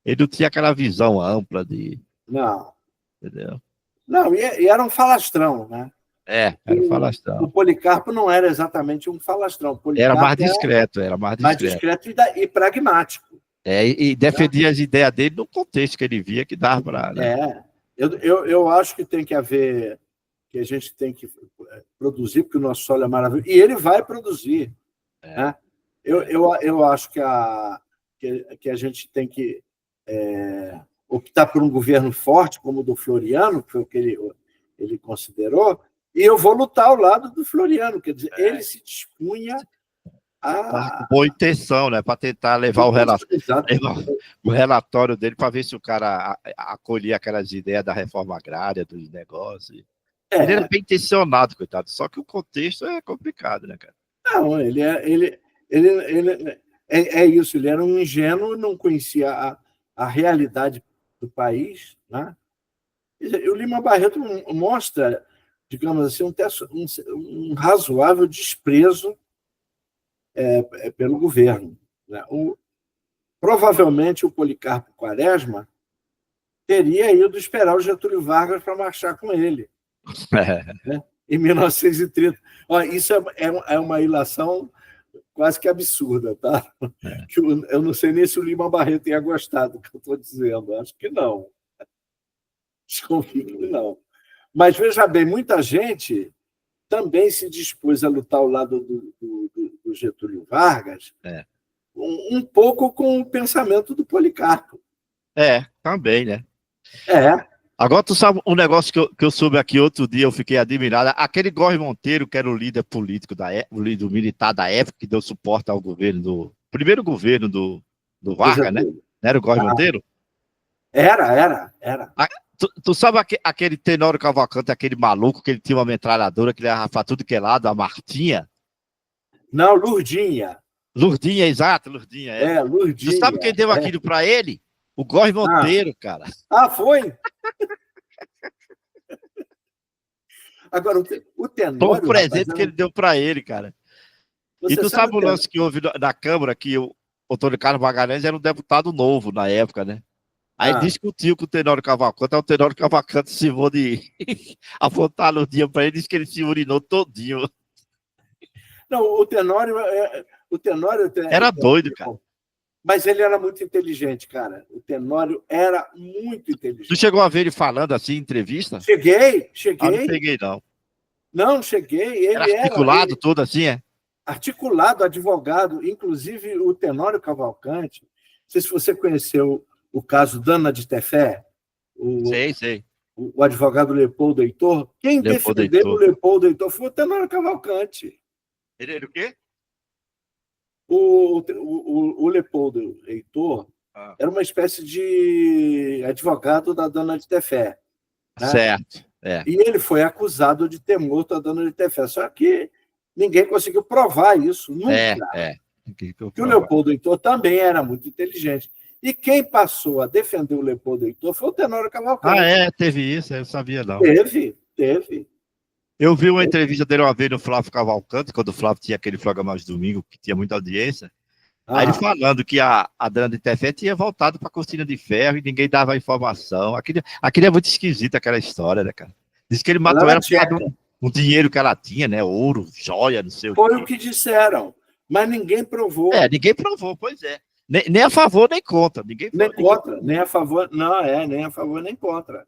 Ele não tinha aquela visão ampla de... Não. Entendeu? Não, e era um falastrão, né? Era um falastrão. O Policarpo não era exatamente um falastrão. Era mais discreto, mais discreto e pragmático. E defendia as ideias dele no contexto que ele via que dava para. Né? Eu acho que tem que haver, que a gente tem que produzir, porque o nosso solo é maravilhoso, e ele vai produzir. Né? Eu acho que a gente tem que optar por um governo forte, como o do Floriano, que foi o que ele considerou, e eu vou lutar ao lado do Floriano, quer dizer, ele se dispunha com boa intenção, né? Para tentar levar o relatório dele para ver se o cara acolhia aquelas ideias da reforma agrária, dos negócios. Ele era bem intencionado, coitado, só que o contexto é complicado, né, cara? Não, ele é isso, ele era um ingênuo, não conhecia a realidade do país, né? E o Lima Barreto mostra, digamos assim, um razoável desprezo pelo governo. Né? Provavelmente o Policarpo Quaresma teria ido esperar o Getúlio Vargas para marchar com ele. Né? Em 1930. Isso é uma ilação quase que absurda, tá? Que eu não sei nem se o Lima Barreto ia gostar do que eu estou dizendo. Acho que não. Desconfio que não. Mas, veja bem, muita gente também se dispôs a lutar ao lado do Getúlio Vargas, um pouco com o pensamento do Policarpo. Também, né? Agora, tu sabe um negócio que eu soube aqui outro dia, eu fiquei admirado. Aquele Góes Monteiro, que era o líder político, o líder militar da época, que deu suporte ao governo primeiro governo do Vargas, né? Não era o Góes Monteiro? Era. Tu sabe aquele Tenório Cavalcante, aquele maluco, que ele tinha uma metralhadora, que ele levava pra tudo que é lado, a Martinha? Não, Lurdinha. Lurdinha, exato, Lurdinha. Lurdinha. Tu sabe quem deu aquilo pra ele? O Góes Monteiro, cara. Foi? Agora, o Tenório... Foi um presente que ele deu pra ele, cara. E tu sabe o lance que houve na Câmara, que o Antônio Carlos Magalhães era um deputado novo na época, né? Aí discutiu com o Tenório Cavalcante, aí o Tenório Cavalcante se vou de apontar no dia para ele, disse que ele se urinou todinho. Não, o Tenório era doido, cara. Mas ele era muito inteligente, cara. O Tenório era muito inteligente. Tu chegou a ver ele falando assim em entrevista? Cheguei. Não peguei, não. Não, cheguei. Ele era articulado todo assim, Articulado, advogado. Inclusive, o Tenório Cavalcante, não sei se você conheceu o caso Dana de Tefé. Sei. O advogado Leopoldo Heitor. Quem defendeu o Leopoldo Heitor foi o Tenório Cavalcante. Ele era o quê? O Leopoldo Heitor era uma espécie de advogado da Dana de Tefé. Né? Certo. E ele foi acusado de ter morto a Dana de Tefé. Só que ninguém conseguiu provar isso. Nunca. Porque o Leopoldo Heitor também era muito inteligente. E quem passou a defender o Leopoldo Heitor foi o Tenório Cavalcante. Teve isso, eu sabia não. Teve. Eu vi uma entrevista dele uma vez no Flávio Cavalcante, quando o Flávio tinha aquele programa de domingo, que tinha muita audiência. Aí ele falando que a Dana de Tefé tinha voltado para a Cortina de Ferro e ninguém dava informação. Aquilo é muito esquisito, aquela história, né, cara? Diz que ele matou ela por causa um dinheiro que ela tinha, né? Ouro, joia, não sei o quê. Foi o que disseram, mas ninguém provou. Ninguém provou, pois é. Nem a favor, nem contra. Nem contra, nem a favor. Não, nem a favor, nem contra.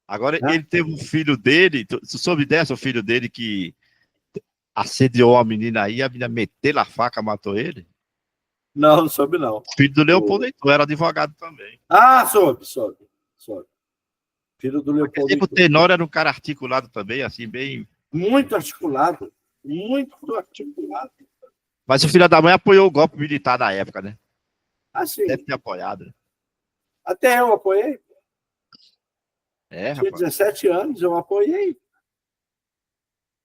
Agora, ele teve um filho dele, tu soube dessa, o filho dele que assediou a menina aí, a menina meteu a faca, matou ele? Não soube não. O filho do Leopoldo Heitor, era advogado também. Soube. Filho do Leopoldo Heitor. O Tenório era um cara articulado também, assim, bem... Muito articulado. Mas o filho da mãe apoiou o golpe militar na época, né? Sim. Deve ter apoiado. Né? Até eu apoiei. Tinha 17 anos, eu apoiei.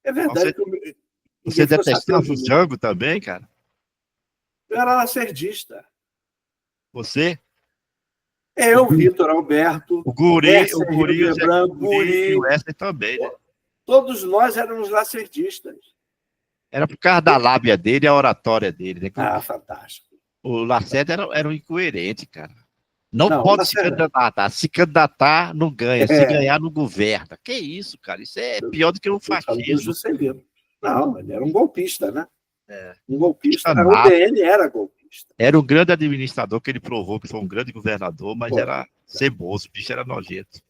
É verdade. Você detestava o Jango também, cara? Eu era lacerdista. Você? Eu, Vitor Alberto. O Guri, o Wesley também, né? Todos nós éramos lacerdistas. Era por causa da lábia dele e a oratória dele, né? Fantástico. O Lacerda era um incoerente, cara. Não pode se candidatar. Se candidatar, não ganha. Se ganhar, não governa. Que isso, cara? Isso é pior do que um fascismo. Não, ele era um golpista, né? Um golpista. O DN era golpista. revista. Era um grande administrador, que ele provou que foi um grande governador, mas Pô, era ceboso, o bicho era nojento.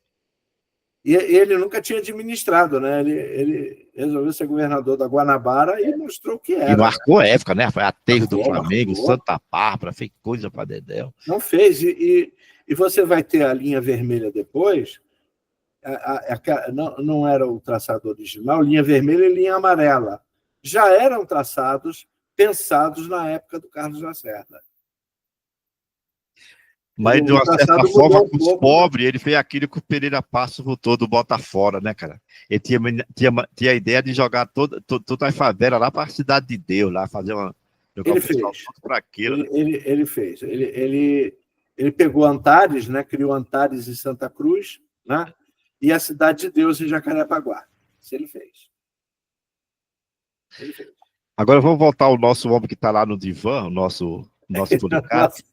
E ele nunca tinha administrado, né? Ele resolveu ser governador da Guanabara e mostrou o que era. E marcou época, né? Foi aterro do Marcou, Flamengo, marcou. Santa Bárbara, fez coisa para Dedéu. Não fez. E você vai ter a linha vermelha depois. Não era o traçado original, linha vermelha e linha amarela. Já eram traçados pensados na época do Carlos Lacerda. Mas, de uma certa forma, com os pobres, ele fez aquilo que o Pereira Passos votou do Bota Fora, né, cara? Ele tinha a ideia de jogar toda a favela lá para a Cidade de Deus, lá fazer uma... Ele fez. Para aquilo, né? Ele fez. Ele pegou Antares, né? Criou Antares em Santa Cruz, né? E a Cidade de Deus em Jacarepaguá. Isso ele fez. Agora vamos voltar ao nosso homem que está lá no divã, o nosso Policarpo.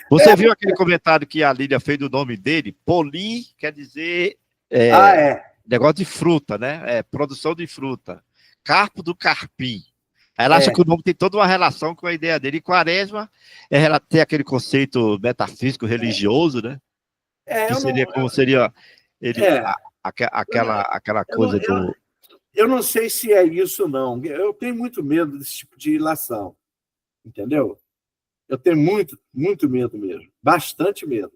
Você viu aquele comentário que a Lília fez do nome dele? Poli quer dizer negócio de fruta, né? Produção de fruta. Carpo do carpim. Ela acha que o nome tem toda uma relação com a ideia dele. E Quaresma, ela tem aquele conceito metafísico religioso, né? Que seria como seria ele, aquela coisa do... Eu não sei se é isso, não. Eu tenho muito medo desse tipo de ilação. Entendeu? Eu tenho muito, muito medo mesmo. Bastante medo.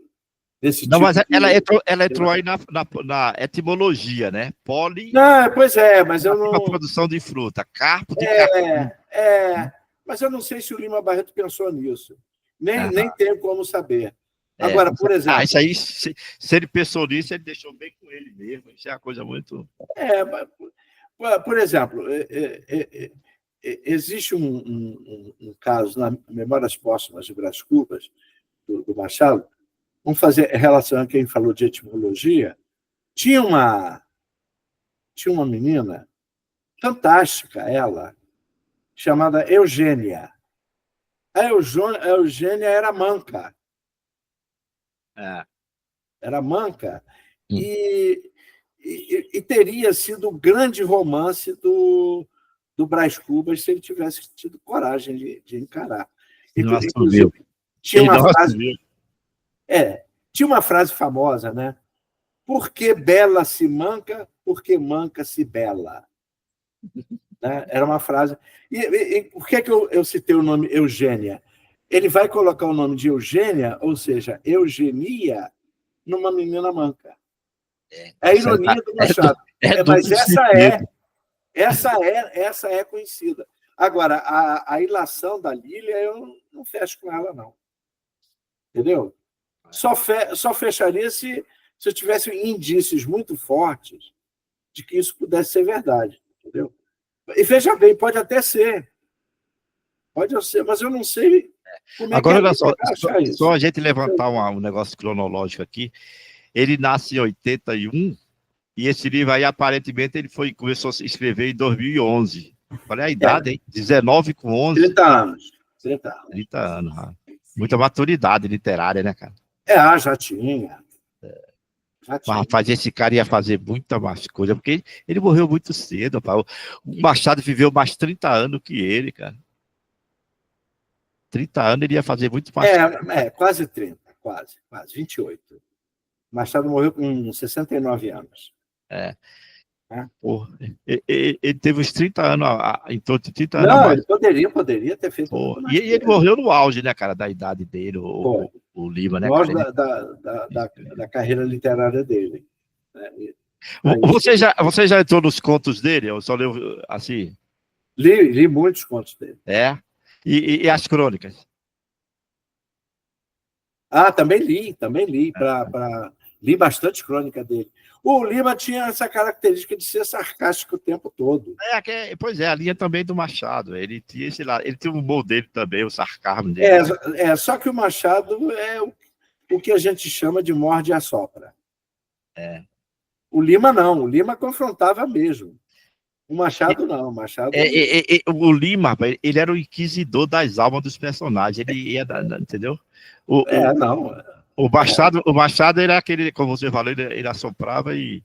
Não, mas ela entrou aí na etimologia, né? Poli... Não, pois é, mas eu não... A produção de fruta, carpo de carpim. Mas eu não sei se o Lima Barreto pensou nisso. Nem tenho como saber. Agora, por exemplo... Isso aí, se ele pensou nisso, ele deixou bem com ele mesmo. Isso é uma coisa muito... Por exemplo, existe um caso na Memórias Póstumas de Brás Cubas, do Machado. Vamos fazer relação a quem falou de etimologia. Tinha uma menina fantástica, ela, chamada Eugênia. A Eugênia era manca. Era manca. E teria sido o grande romance do Brás Cubas se ele tivesse tido coragem de encarar. Inclusive, tinha uma frase famosa, né? Por que bela se manca, por que manca se bela? Né? Era uma frase. E por que eu citei o nome Eugênia? Ele vai colocar o nome de Eugênia, ou seja, eugenia, numa menina manca. É a ironia do Machado. Mas essa é conhecida. Agora, a ilação da Lília, eu não fecho com ela, não. Entendeu? Só fecharia se eu tivesse indícios muito fortes de que isso pudesse ser verdade. Entendeu? E veja bem, pode até ser. Pode ser, mas eu não sei como é que agora, só a gente levantar um negócio cronológico aqui. Ele nasce em 81, e esse livro aí, aparentemente, ele começou a escrever em 2011. Olha a idade, hein? 19 com 11. 30 anos. 30 anos. Muita maturidade literária, né, cara? Já tinha. Mas, rapaz, esse cara ia fazer muita mais coisa, porque ele morreu muito cedo, rapaz. O Machado viveu mais 30 anos que ele, cara. 30 anos ele ia fazer muito mais coisa. Quase 30, quase 28. Machado morreu com 69 anos. Porra, ele teve uns 30 anos, em torno de 30 anos. Não, ele poderia ter feito. E ele morreu no auge, né, cara, da idade dele, o Lima, né? No auge da carreira literária dele. Você já entrou nos contos dele? Eu só leu assim? Li muitos contos dele. E as crônicas? Também li. Li bastante crônica dele. O Lima tinha essa característica de ser sarcástico o tempo todo. Pois é, a linha também do Machado. Ele tinha, sei lá, ele tinha o humor dele também, o sarcasmo dele. Só que o Machado é o que a gente chama de morde e assopra. O Lima não, o Lima confrontava mesmo. O Machado não, o Machado... O Lima, ele era o inquisidor das almas dos personagens, ele ia, entendeu? O Machado era aquele, como você falou, ele assoprava e...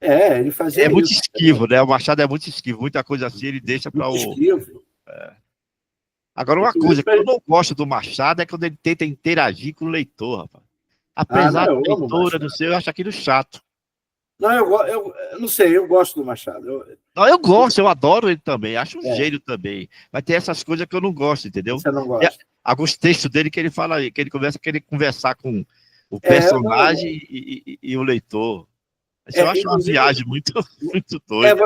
ele fazia isso. Muito esquivo, né? O Machado é muito esquivo, muita coisa assim ele deixa para o... Esquivo. Agora, uma coisa que eu não gosto do Machado é quando ele tenta interagir com o leitor, rapaz. Apesar não, da eu amo leitura do Machado. seu, eu acho aquilo chato. Não, eu não sei, eu gosto do Machado. Não, eu gosto, eu adoro ele também, acho um É. gênio também. Mas tem essas coisas que eu não gosto, entendeu? Você não E gosta? alguns textos dele que ele fala aí, que ele começa a querer conversar com o Eu não. personagem e o leitor. Isso eu acho uma Inclusive, viagem muito, muito doida.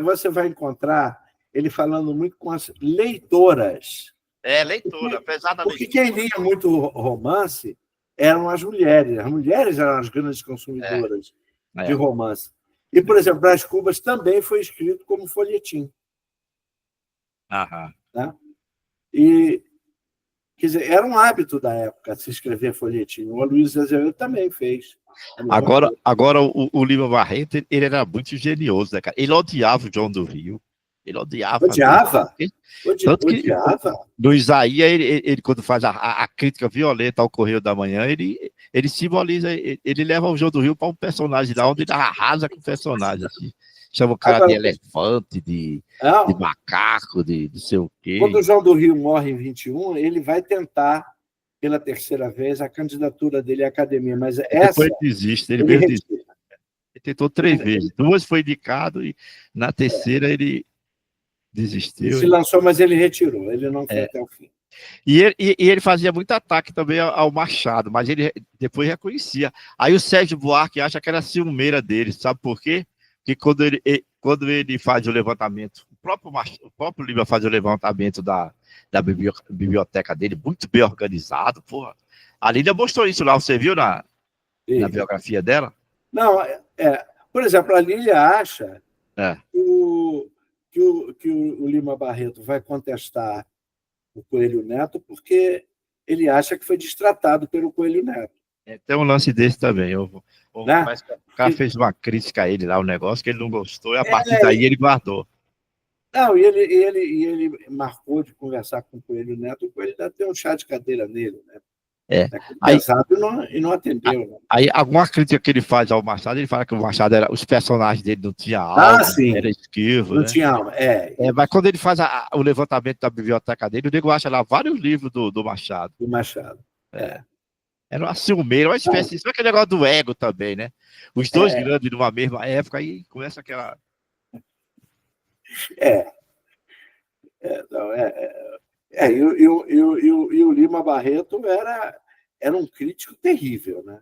você vai encontrar ele falando muito com as leitoras. Leitora, apesar da Porque leitura. quem lia muito romance eram as mulheres. As mulheres eram as grandes consumidoras de romance. E, por exemplo, Brás Cubas também foi escrito como folhetim. Aham. Né? E, quer dizer, era um hábito da época se escrever folhetim. O Luiz Azevedo também fez. Agora o Lima Barreto, ele era muito genioso, né, cara? Ele odiava o João do Rio. Ele odiava. Tanto que no Isaías, ele quando faz a crítica violenta ao Correio da Manhã, ele simboliza, ele leva o João do Rio para um personagem lá, onde ele arrasa com o personagem. Assim. Chama o cara de elefante, de macaco, de não sei o quê. Quando o João do Rio morre em 21, ele vai tentar, pela terceira vez, a candidatura dele à academia. Mas depois ele desiste, ele mesmo desiste. Ele tentou 3 vezes. 2 foi indicado e na terceira ele desistiu. Ele se lançou, mas ele retirou. Ele não foi até o fim. E ele fazia muito ataque também ao Machado, mas ele depois reconhecia. Aí o Sérgio Buarque acha que era ciumeira dele, sabe por quê? Porque quando ele faz o levantamento, o próprio Lima faz o levantamento da biblioteca dele, muito bem organizado, porra. A Lília mostrou isso lá, você viu na biografia dela? Não, por exemplo, a Lília acha que o Lima Barreto vai contestar o Coelho Neto porque ele acha que foi destratado pelo Coelho Neto. Tem um lance desse também. O cara fez uma crítica a ele lá, um negócio que ele não gostou, e a partir daí ele guardou. Não, e ele marcou de conversar com o Coelho Neto. O Coelho Neto tem um chá de cadeira nele, né? Pesado e não atendeu. Né? Aí, alguma crítica que ele faz ao Machado, ele fala que o Machado os personagens dele não tinham alma, era esquivo. Não tinha alma, mas quando ele faz o levantamento da biblioteca dele, o nego acha lá vários livros do Machado. Do Machado. Era uma ciumeira, uma espécie. Isso é aquele negócio do ego também, né? Os dois grandes numa mesma época, aí começa aquela. E o Lima Barreto era um crítico terrível, né?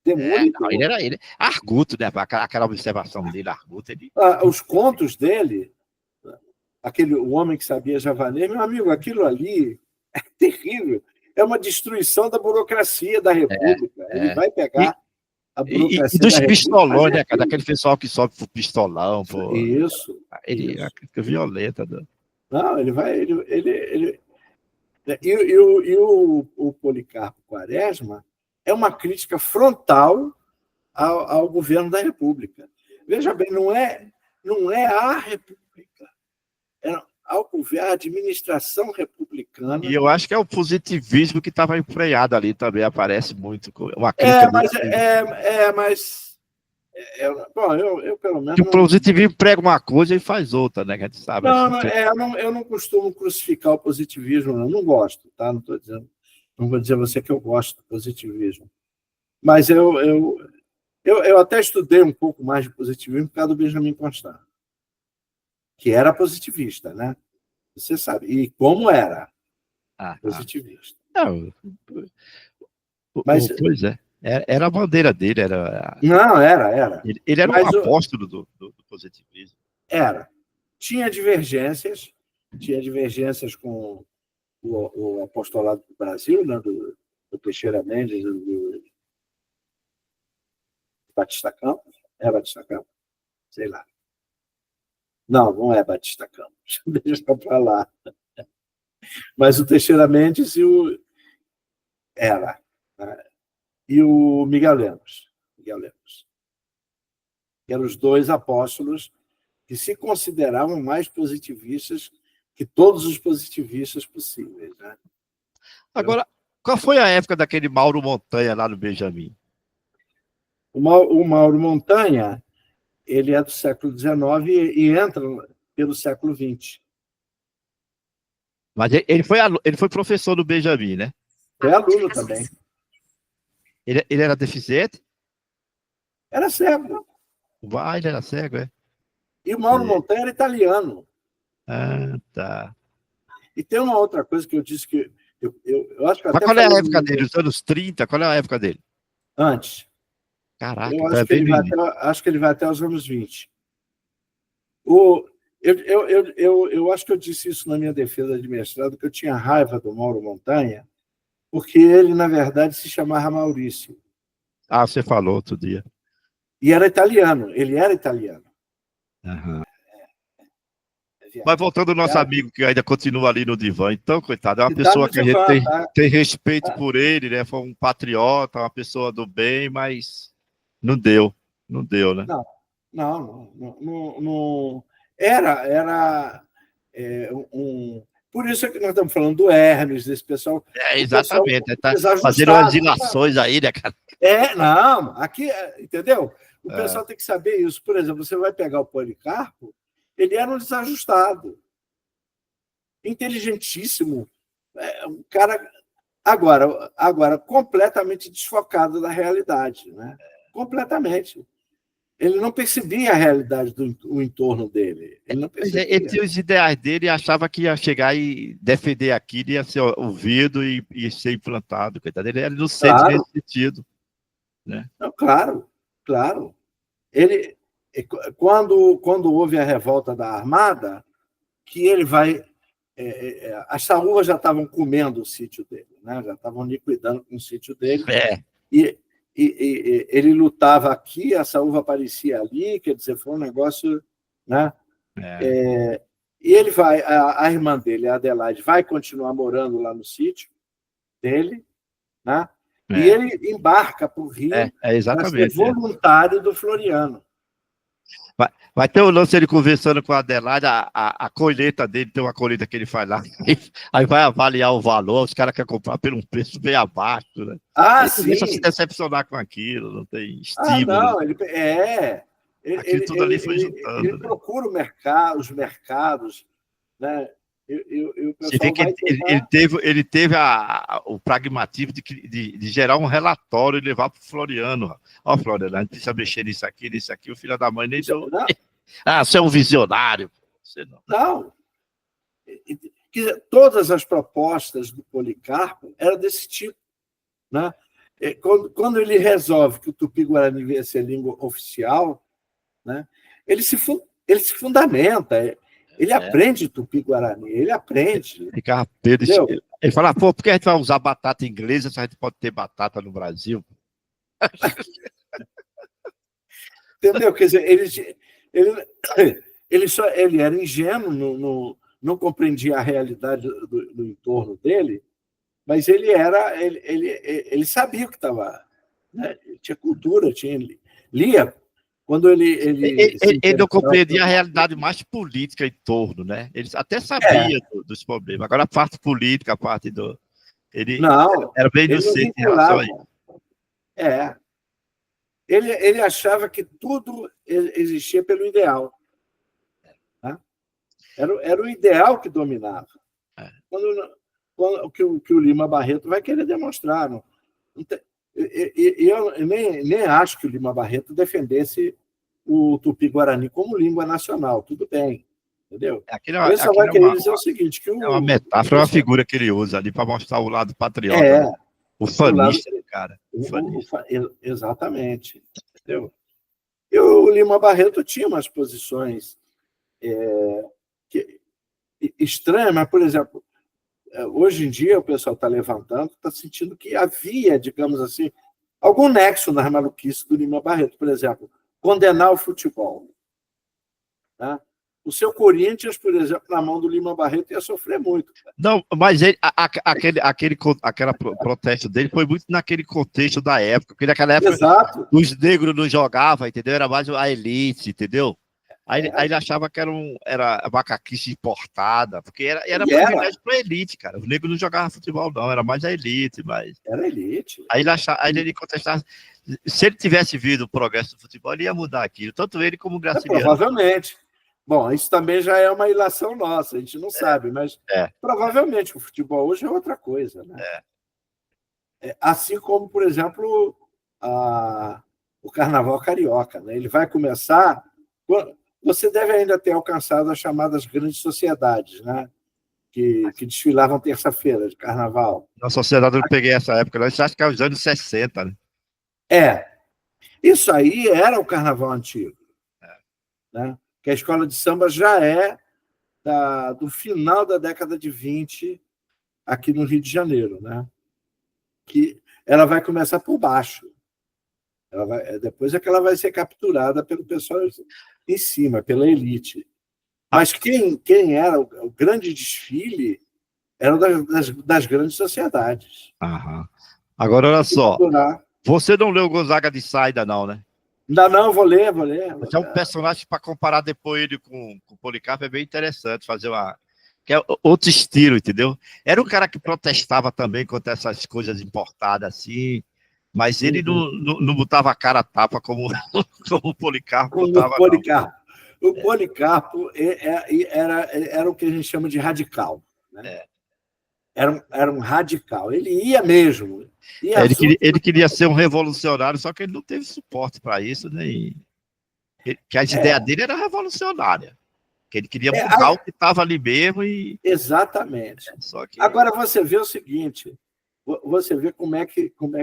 Ele Arguto, né? Aquela observação dele, Arguto. Os contos dele, o Homem que Sabia Javanês, meu amigo, aquilo ali é terrível. É uma destruição da burocracia da República. Ele vai pegar a burocracia. E dos pistolões, né, cara? Daquele pessoal que sobe pro pistolão. Isso. Ele é uma crítica violenta. Né? Não, ele vai. E o Policarpo Quaresma é uma crítica frontal ao governo da República. Veja bem, não é a República, é a administração republicana. E eu acho que é o positivismo que estava empregado ali também, aparece muito. Uma crítica eu pelo menos. Que o positivismo prega uma coisa e faz outra, né? Que a gente sabe. Eu não costumo crucificar o positivismo, não gosto, tá? Não estou dizendo. Não vou dizer a você que eu gosto do positivismo. Mas eu até estudei um pouco mais de positivismo por causa do Benjamin Constant, que era positivista, né? Você sabe. E como era positivista. Mas, pois é. Era a bandeira dele. Não, era. Ele era um apóstolo do positivismo. Era. Tinha divergências com o apostolado do Brasil, né, do Teixeira Mendes, do Batista Campos. É Batista Campos? Sei lá. Não é Batista Campos. Deixa para lá. Mas o Teixeira Mendes era. Né? E o Miguel Lemos. Eram os dois apóstolos que se consideravam mais positivistas que todos os positivistas possíveis. Né? Agora, qual foi a época daquele Mauro Montanha lá no Benjamin? O Mauro Montanha, ele é do século XIX e entra pelo século XX. Mas ele foi professor do Benjamin, né? Foi aluno também. Ele era deficiente? Era cego. Ele era cego, é? E o Mauro Montanha era italiano. Ah, tá. E tem uma outra coisa que eu disse que eu acho que Mas até qual é a falei época dele? Os anos 30? Qual é a época dele? antes. Caraca, Eu então acho é que bem ele no vai início. acho que ele vai até os anos 20. Eu acho que eu disse isso na minha defesa de mestrado, que eu tinha raiva do Mauro Montanha, porque ele, na verdade, se chamava Maurício. Ah, você falou outro dia. E era italiano, ele era italiano. Aham. Mas voltando ao nosso amigo, que ainda continua ali no divã, então, coitado, é uma pessoa que a gente tem respeito por ele, né? Foi um patriota, uma pessoa do bem, mas não deu, né? Não. Era por isso é que nós estamos falando do Hermes, desse pessoal. Exatamente, O pessoal tá fazendo umas ilações aí, né, cara? Não, aqui, entendeu? O pessoal tem que saber isso. Por exemplo, você vai pegar o Policarpo, ele era um desajustado, inteligentíssimo, um cara agora completamente desfocado da realidade, né? Completamente. Ele não percebia a realidade do entorno dele. Ele não percebia. Ele tinha os ideais dele e achava que ia chegar e defender aquilo, ia ser ouvido e ser implantado. Coitado. Ele não sente nesse sentido. Né? Não, claro. Ele, quando houve a revolta da Armada, que ele vai... as saúvas já estavam comendo o sítio dele, né? Já estavam liquidando com o sítio dele. E ele lutava aqui, a saúva aparecia ali, quer dizer, foi um negócio... Né? E ele vai, a irmã dele, a Adelaide, vai continuar morando lá no sítio dele, né? E ele embarca para o Rio para ser voluntário do Floriano. Vai ter o lance dele conversando com a Adelaide, a colheita dele, tem uma colheita que ele faz lá, aí vai avaliar o valor, os caras querem comprar por um preço bem abaixo, né? Ele começa a se decepcionar com aquilo, não tem estímulo. Não, aquilo tudo ali foi juntando. Ele procura os mercados, né? Você vê que ele teve o pragmatismo de gerar um relatório e levar para o Floriano. Ó, Floriano, a gente precisa mexer nisso aqui, o filho da mãe nem deu. Você é um visionário. Você não. Todas as propostas do Policarpo eram desse tipo. Né? Quando ele resolve que o Tupi-Guarani devia ser língua oficial, né? Ele se fundamenta. Ele aprende Tupi-Guarani, ele aprende. Ele fala, por que a gente vai usar batata inglesa se a gente pode ter batata no Brasil? Entendeu? Quer dizer, ele era ingênuo, não compreendia a realidade do entorno dele, mas ele sabia o que estava... Né? Ele tinha cultura, lia. Quando ele não compreendia a realidade mais política em torno, né? Ele até sabia dos problemas. Agora, a parte política, a parte do... Ele era bem inocente em relação a isso. Ele achava que tudo existia pelo ideal. Né? Era o ideal que dominava. Que o Lima Barreto vai querer demonstrar. Não? Eu nem acho que o Lima Barreto defendesse o Tupi-Guarani como língua nacional. Tudo bem, entendeu? Ele só vai querer dizer o seguinte... Que é uma metáfora, uma figura que ele usa ali para mostrar o lado patriota. O fanista, cara. Exatamente. Entendeu? E o Lima Barreto tinha umas posições estranhas, mas, por exemplo, hoje em dia o pessoal está levantando, está sentindo que havia, digamos assim, algum nexo nas maluquices do Lima Barreto. Por exemplo, condenar o futebol. Né? O seu Corinthians, por exemplo, na mão do Lima Barreto, ia sofrer muito. Não, mas aquele protesto dele foi muito naquele contexto da época, porque naquela época os negros não jogavam, entendeu? Era mais a elite, entendeu? Aí ele achava que era macaquice importada, porque era privilégio para a elite, cara. O negro não jogava futebol, não, era mais a elite. Era elite. Aí ele contestava. Se ele tivesse visto o progresso do futebol, ele ia mudar aquilo, tanto ele como o Graciliano. Provavelmente. Bom, isso também já é uma ilação nossa, a gente não sabe, mas provavelmente o futebol hoje é outra coisa, né? Assim como, por exemplo, o Carnaval Carioca, né? Ele vai começar... Você deve ainda ter alcançado as chamadas grandes sociedades, né? Que desfilavam terça-feira de Carnaval. Na sociedade eu não peguei essa época, não. Isso acho que é os anos 60, né? Isso aí era o Carnaval antigo, né? Que a escola de samba já é do final da década de 20 aqui no Rio de Janeiro, né? Que ela vai começar por baixo. Depois é que ela vai ser capturada pelo pessoal em cima, pela elite. Mas quem era o grande desfile eram das grandes sociedades. Aham. Agora, olha só. Você não leu Gonzaga de Saida, não, né? Ainda não, vou ler. Esse é um personagem para comparar depois ele com o Policarpo, é bem interessante fazer que é outro estilo, entendeu? Era um cara que protestava também contra essas coisas importadas assim, mas ele não botava a cara a tapa como o Policarpo botava. O Policarpo era o que a gente chama de radical, né? Era um radical. Ele ia mesmo. Ele queria ser um revolucionário, só que ele não teve suporte para isso, né? Que as ideias dele eram revolucionárias. Que ele queria mudar o que estava ali mesmo. Exatamente. Só que... Agora, você vê o seguinte, você vê como é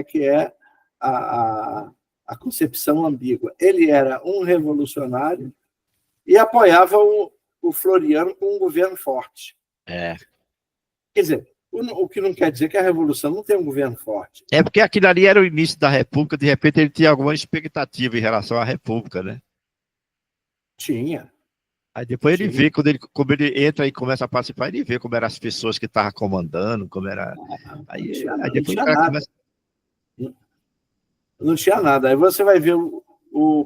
que é a concepção ambígua. Ele era um revolucionário e apoiava o Floriano com um governo forte. Quer dizer, o que não quer dizer que a Revolução não tem um governo forte. É porque aquilo ali era o início da República, de repente ele tinha alguma expectativa em relação à República, né? Tinha. Aí depois ele vê, como ele entra e começa a participar, ele vê como eram as pessoas que estavam comandando, como era... Aí depois o cara começa... Não tinha nada. Aí você vai ver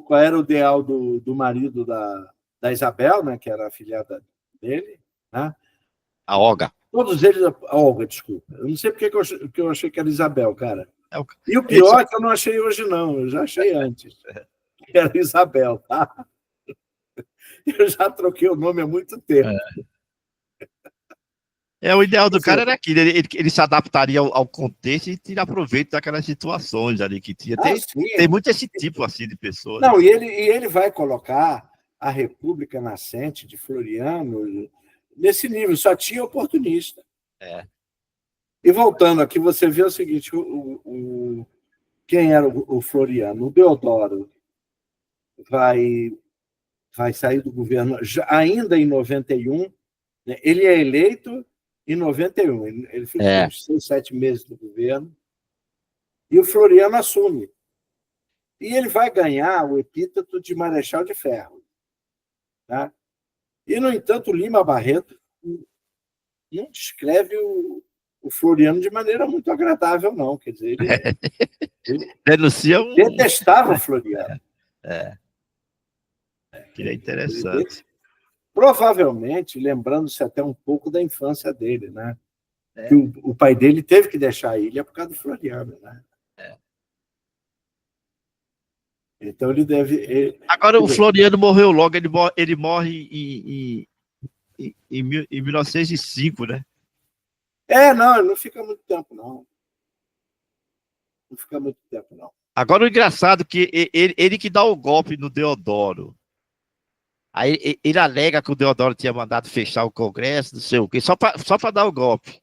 qual era o ideal do marido da Isabel, né, que era a afilhada dele, né? A Olga. Todos eles... A Olga, desculpa. Eu não sei porque que eu achei que era Isabel, cara. E o pior é que eu não achei hoje, não. Eu já achei antes. Que era Isabel, tá? Eu já troquei o nome há muito tempo. O ideal do cara era aquilo, ele se adaptaria ao contexto e tirar proveito daquelas situações ali que tinha. Tem muito esse tipo assim de pessoa. Não, né? e ele vai colocar a República Nascente de Floriano nesse nível, só tinha oportunista. E voltando aqui, você vê o seguinte, quem era o Floriano? O Deodoro vai sair do governo ainda em 91, né? Ele é eleito em 91, ele fica uns 6, 7 meses no governo, e o Floriano assume. E ele vai ganhar o epíteto de Marechal de Ferro. Tá? E, no entanto, o Lima Barreto não descreve o Floriano de maneira muito agradável, não. Quer dizer, ele detestava o Floriano. Que é interessante. Provavelmente, lembrando-se até um pouco da infância dele, né? Que o pai dele teve que deixar a ilha por causa do Floriano, né? Então ele deve... Agora o Floriano morreu logo, ele morre em 1905, né? Não, ele não fica muito tempo, não. Não fica muito tempo, não. Agora o engraçado é que ele que dá o golpe no Deodoro. Aí ele alega que o Deodoro tinha mandado fechar o Congresso, não sei o quê, só para dar o golpe.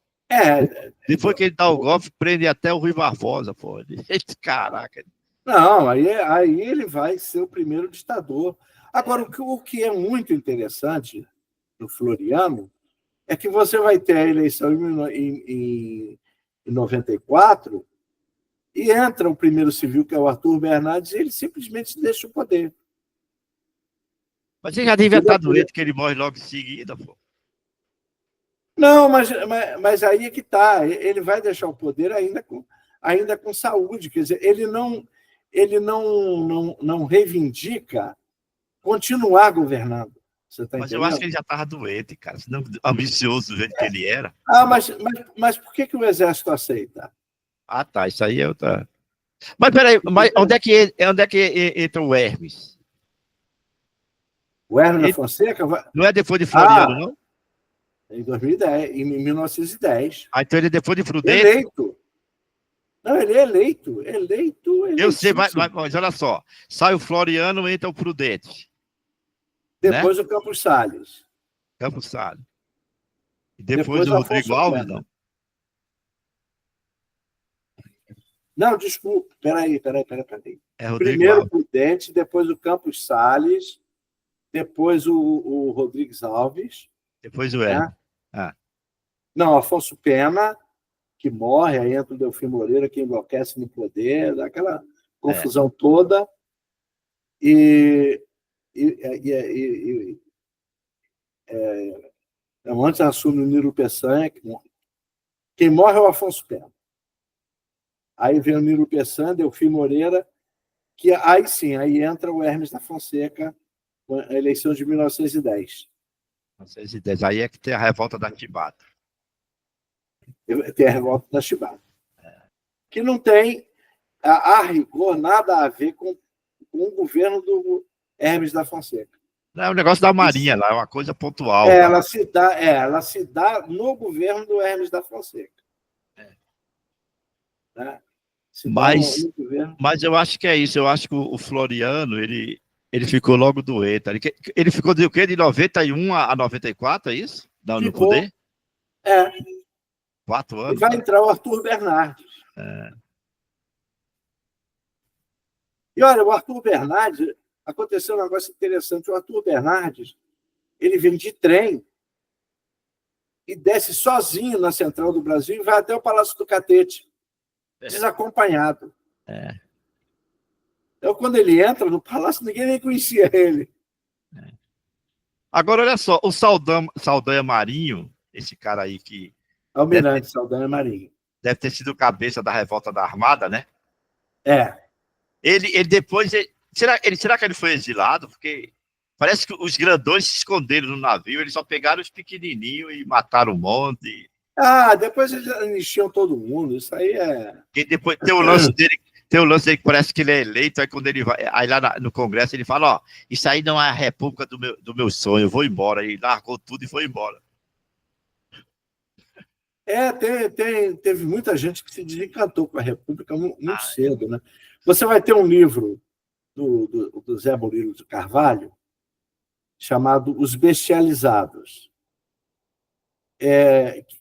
Depois que ele dá o golpe, prende até o Rui Barbosa, pô. Caraca. Não, aí ele vai ser o primeiro ditador. Agora, o que é muito interessante no Floriano é que você vai ter a eleição em 94 e entra o primeiro civil, que é o Arthur Bernardes, e ele simplesmente deixa o poder. Mas ele já devia estar doente, que ele morre logo em seguida, pô. Não, mas aí é que está. Ele vai deixar o poder ainda com saúde. Quer dizer, ele não reivindica continuar governando. Você tá mas entendendo? Eu acho que ele já estava doente, cara. Senão, ambicioso do jeito que ele era. Mas por que o Exército aceita? Tá. Isso aí é outra... Mas peraí, onde é que entra o Hermes? O Hermes da Fonseca vai... Não é depois de Floriano, não? Em 2010, em 1910. Então ele é depois de Prudente? Eleito. Não, ele é eleito. Eu sei, mas olha só. Sai o Floriano, entra o Prudente. Depois, né? O Campos Salles. Campos Salles. E depois o Rodrigo Alves, não? Não, desculpa. Peraí. É Rodrigo Primeiro Alves. o Prudente, depois o Campos Salles, depois o Rodrigues Alves. Depois o Hermes. Né? Não, Afonso Pena, que morre, aí entra o Delfim Moreira, que enlouquece no poder, daquela confusão toda. Antes assume o Nilo Peçanha, quem morre é o Afonso Pena. Aí vem o Nilo Peçanha, Delfim Moreira, que aí sim, aí entra o Hermes da Fonseca, a eleição de 1910. 1910, aí é que tem a revolta da Chibata. Tem a revolta da Chibata. Que não tem, a rigor, nada a ver com o governo do Hermes da Fonseca. Não, é um negócio da Marinha lá, é uma coisa pontual. Ela se dá no governo do Hermes da Fonseca. Né? Mas eu acho que é isso. Eu acho que o Floriano, ele ficou logo doente. Ele ficou de o quê? De 91 a 94, é isso? No poder? 4 anos. E vai entrar o Arthur Bernardes. E olha, o Arthur Bernardes, aconteceu um negócio interessante. O Arthur Bernardes, ele vem de trem e desce sozinho na Central do Brasil e vai até o Palácio do Catete, desacompanhado. Então, quando ele entra no palácio, ninguém nem conhecia ele. Agora, olha só, o Saldanha Marinho, esse cara aí que... Almirante Saldanha Marinho. Deve ter sido cabeça da revolta da Armada, né? Ele depois... Será que ele foi exilado? Porque parece que os grandões se esconderam no navio, eles só pegaram os pequenininhos e mataram um monte. Depois eles anistiam todo mundo, isso aí é... E depois tem o lance dele que parece que ele é eleito, aí quando ele vai, aí lá no Congresso ele fala, isso aí não é a república do meu sonho, eu vou embora, e largou tudo e foi embora. Teve muita gente que se desencantou com a república muito cedo, né? Você vai ter um livro do Zé Murilo de Carvalho chamado Os Bestializados,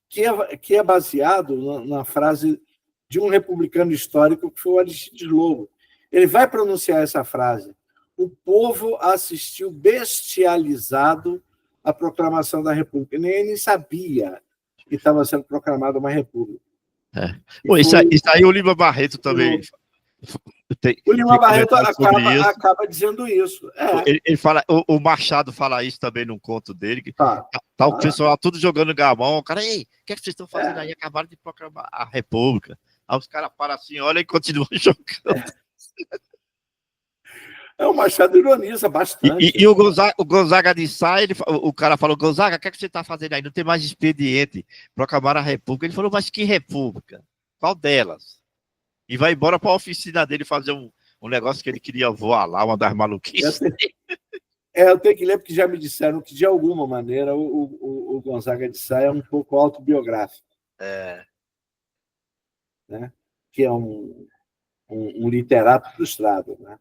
que é baseado na frase de um republicano histórico que foi o Aristides Lobo. Ele vai pronunciar essa frase: o povo assistiu bestializado à proclamação da República. Nem sabia que estava sendo proclamada uma república. Isso aí o Lima Barreto também... O Lima Barreto acaba dizendo isso. Ele fala, o Machado fala isso também num conto dele. Tá o pessoal tudo jogando gamão. O cara, ei, o que vocês estão fazendo aí? Acabaram de proclamar a República. Aí os caras param assim, olha e continuam jogando. O Machado ironiza bastante. E o Gonzaga de Sá, o cara falou, Gonzaga, o que você está fazendo aí? Não tem mais expediente. Proclamaram a República. Ele falou, mas que República? Qual delas? E vai embora para a oficina dele fazer um negócio que ele queria voar lá, uma das maluquices. Eu tenho que ler, porque já me disseram que, de alguma maneira, o Gonzaga de Sá é um pouco autobiográfico. Né? Que é um literato frustrado. Né?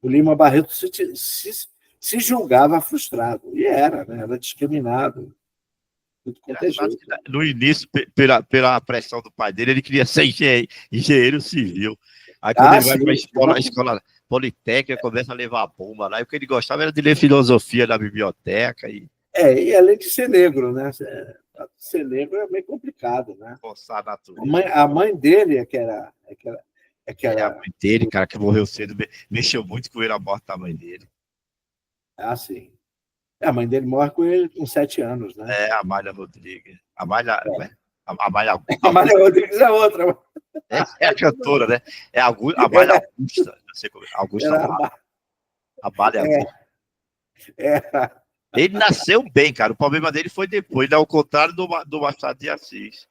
O Lima Barreto se julgava frustrado. E era, né? Era discriminado. No início, pela pressão do pai dele, ele queria ser engenheiro civil. Aí quando ele vai para a escola politécnica, começa a levar a bomba lá. E o que ele gostava era de ler filosofia na biblioteca. E além de ser negro, né? Ser negro é meio complicado, né? A mãe dele é que era... a mãe dele, cara, que morreu cedo, mexeu muito com ele a morte da mãe dele. Sim. A mãe dele morre com ele com 7 anos, né? A Amália Rodrigues. A Amália Rodrigues é outra. É a cantora, né? É a Amália Augusta. Não sei como é. Augusta Amália Augusta. Ele nasceu bem, cara. O problema dele foi depois, ao contrário do Machado de Assis.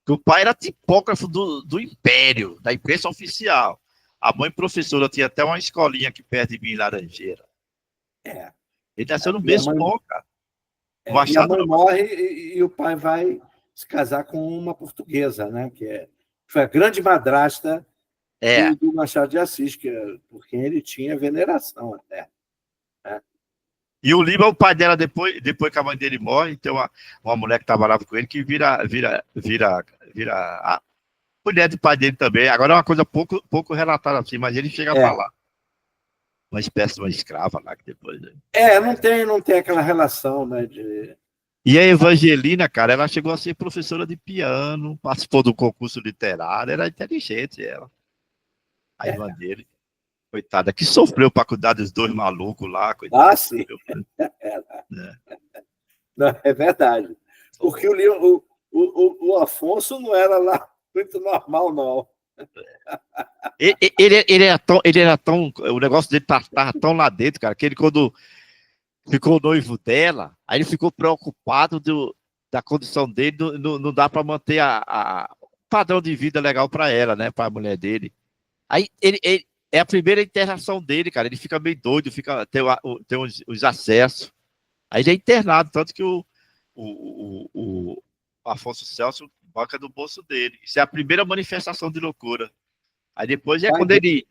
Que o pai era tipógrafo do Império, da imprensa oficial. A mãe professora tinha até uma escolinha aqui perto de mim, em Laranjeira. Ele nasceu no E a berço mãe, bom, cara. O e a Machado mãe não. morre e o pai vai se casar com uma portuguesa, né? Foi a grande madrasta É. do Machado de Assis, por quem ele tinha veneração até. Né? E o Lima, o pai dela, depois que a mãe dele morre, tem uma mulher que trabalhava com ele que vira a mulher do pai dele também. Agora é uma coisa pouco relatada assim, mas ele chega a É, falar. Uma espécie de uma escrava lá que depois. Né? não tem aquela relação, né? E a Evangelina, cara, ela chegou a ser professora de piano, participou do concurso literário, era inteligente ela. A irmã dele, coitada, que sofreu para cuidar dos dois malucos lá, coitada. Ah, sim. Né? Não, é verdade. Porque o Afonso não era lá muito normal, não. Ele era tão. O negócio dele estava tão lá dentro, cara, que ele, quando ficou noivo dela, aí ele ficou preocupado da condição dele, não dá para manter o padrão de vida legal para ela, né, para a mulher dele. Aí é a primeira interação dele, cara, ele fica meio doido, tem os acessos. Aí ele é internado, tanto que o Afonso Celso banca do bolso dele. Isso é a primeira manifestação de loucura. Aí depois é quando ele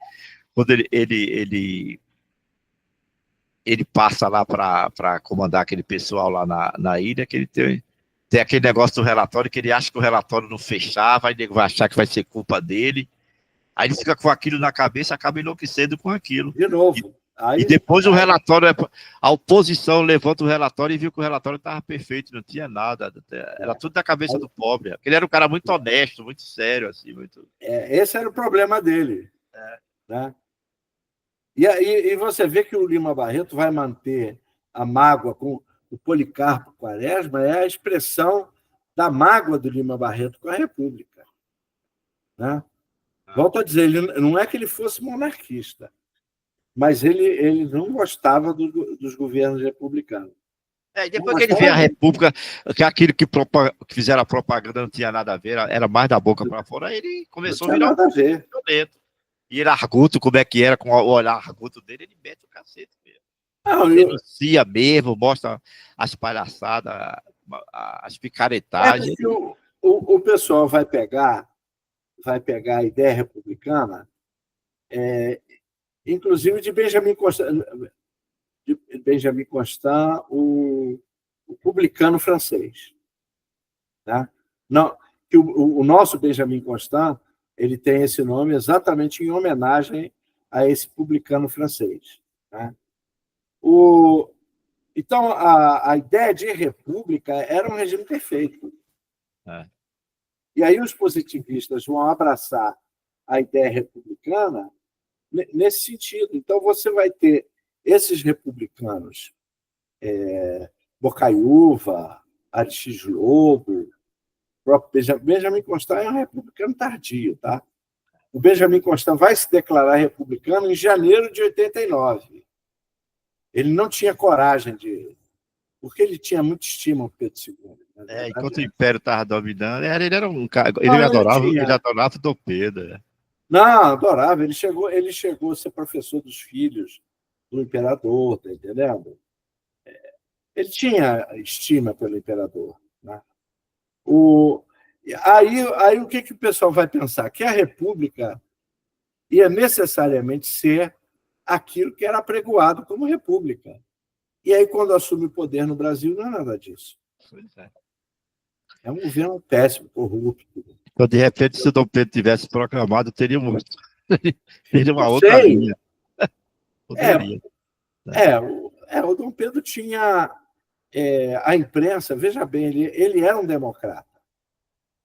passa lá para comandar aquele pessoal lá na ilha, que ele tem aquele negócio do relatório, que ele acha que o relatório não fechava, aí ele vai achar que vai ser culpa dele. Aí ele fica com aquilo na cabeça, acaba enlouquecendo com aquilo. De novo. E depois o relatório, a oposição levanta o relatório e viu que o relatório estava perfeito, não tinha nada, era tudo da cabeça do pobre. Ele era um cara muito honesto, muito sério, assim, muito. Esse era o problema dele. Né? E você vê que o Lima Barreto vai manter a mágoa com o Policarpo Quaresma, é a expressão da mágoa do Lima Barreto com a República. Né? Volto a dizer, não é que ele fosse monarquista, mas ele não gostava dos governos republicanos. E depois que ele vê a República, que aquilo que fizeram a propaganda não tinha nada a ver, era mais da boca para fora, ele começou a virar nada a ver. Violento. E ele arguto, como é que era, com o olhar arguto dele, ele mete o cacete mesmo. Denuncia mesmo, mostra as palhaçadas, as picaretagens. O pessoal vai pegar a ideia republicana, inclusive de Benjamin Constant, o publicano francês. Né? Não, que o nosso Benjamin Constant ele tem esse nome exatamente em homenagem a esse publicano francês. Né? Então, a ideia de república era um regime perfeito. E aí os positivistas vão abraçar a ideia republicana nesse sentido. Então, você vai ter esses republicanos, Bocaiúva, Aristides Lobo, o próprio Benjamin Constant é um republicano tardio. Tá? O Benjamin Constant vai se declarar republicano em janeiro de 89. Ele não tinha coragem porque ele tinha muita estima por Pedro II. Enquanto o Império estava dominando, ele era um cara. Ele adorava o Dom Pedro. Não, adorava. Ele chegou a ser professor dos filhos do imperador, tá entendendo? Ele tinha estima pelo imperador. Né? Aí o que o pessoal vai pensar? Que a República ia necessariamente ser aquilo que era apregoado como República. E aí, quando assume o poder no Brasil, não é nada disso. É um governo péssimo, corrupto. Então, de repente, se o Dom Pedro tivesse proclamado, teria uma outra linha. O Dom Pedro tinha a imprensa, veja bem, ele era um democrata.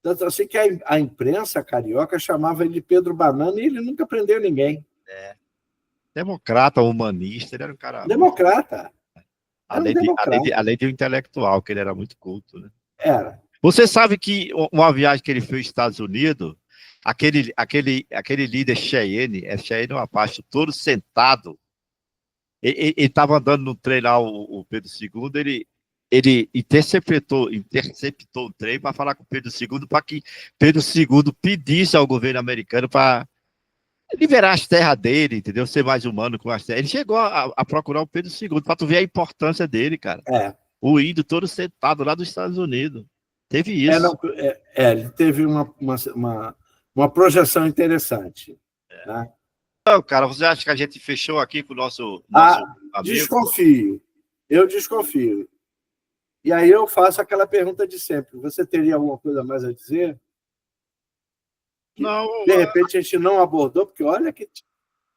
Tanto assim que a imprensa carioca chamava ele de Pedro Banana e ele nunca prendeu ninguém. Democrata, humanista, ele era um cara. Democrata. Além de um intelectual, que ele era muito culto. Né? Era. Você sabe que uma viagem que ele fez aos Estados Unidos, aquele líder Cheyenne é uma parte, todo sentado, ele estava andando no trem lá, o Pedro II, ele interceptou o trem para falar com o Pedro II, para que Pedro II pedisse ao governo americano para liberar as terras dele, entendeu? Ser mais humano com as terras. Ele chegou a procurar o Pedro II, para tu ver a importância dele, cara. O índio todo sentado lá dos Estados Unidos. Teve isso. Ele teve uma projeção interessante. Né? Então, cara, você acha que a gente fechou aqui com o nosso amigo? Desconfio. Eu desconfio. E aí eu faço aquela pergunta de sempre. Você teria alguma coisa mais a dizer? Não. De repente a gente não abordou, porque olha que...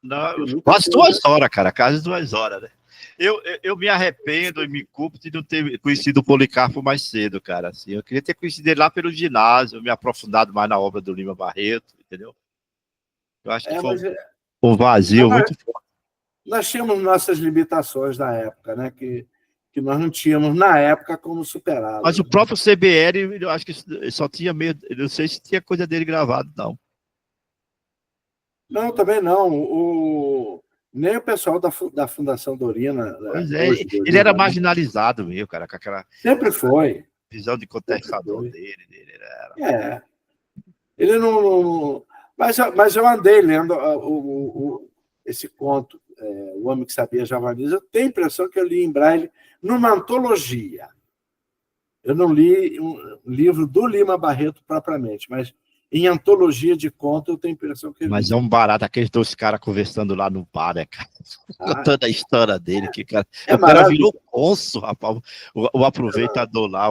Não, quase 2 horas, cara. Quase 2 horas, né? Eu me arrependo e me culpo de não ter conhecido o Policarpo mais cedo, cara. Assim, eu queria ter conhecido ele lá pelo ginásio, me aprofundado mais na obra do Lima Barreto, entendeu? Eu acho que foi um vazio muito forte. Nós tínhamos nossas limitações na época, né? Que nós não tínhamos, na época, como superá-las. Mas o próprio CBL, eu acho que só tinha medo. Eu não sei se tinha coisa dele gravado, não. Não, também não. Nem o pessoal da Fundação Dorina. Pois é, ele era marginalizado mesmo, cara, com aquela... Sempre foi. Visão de contestador dele era... Ele não... Mas eu andei lendo esse conto, O Homem que Sabia Javanês. Eu tenho a impressão que eu li em braille numa antologia. Eu não li um livro do Lima Barreto propriamente, mas em antologia de conto eu tenho a impressão que... Mas é um barato, aqueles 2 caras conversando lá no bar, né, cara? Contando a história dele, que cara... o cara virou cônsul, rapaz, o aproveitador lá.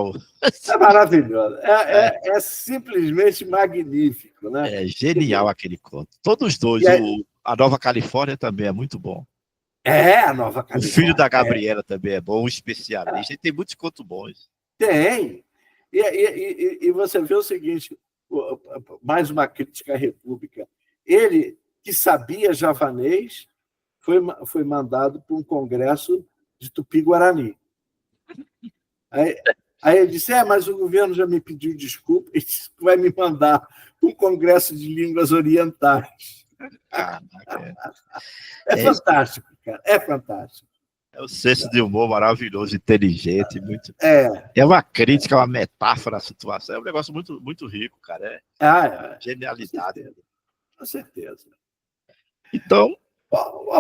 É maravilhoso, é simplesmente magnífico, né? É genial aquele conto. Todos os 2, a Nova Califórnia também é muito bom. A Nova Califórnia. O Filho da Gabriela também é bom, um especialista. Ele tem muitos contos bons. Tem. E você vê o seguinte, mais uma crítica à República. Ele, que sabia javanês, foi mandado para um congresso de Tupi-Guarani. Aí ele disse, mas o governo já me pediu desculpa, e disse que vai me mandar para um congresso de línguas orientais. Fantástico, cara. É fantástico. É um senso de humor maravilhoso, inteligente, muito. É uma crítica, uma metáfora à situação. É um negócio muito, muito rico, cara. Genialidade. Com certeza. Então,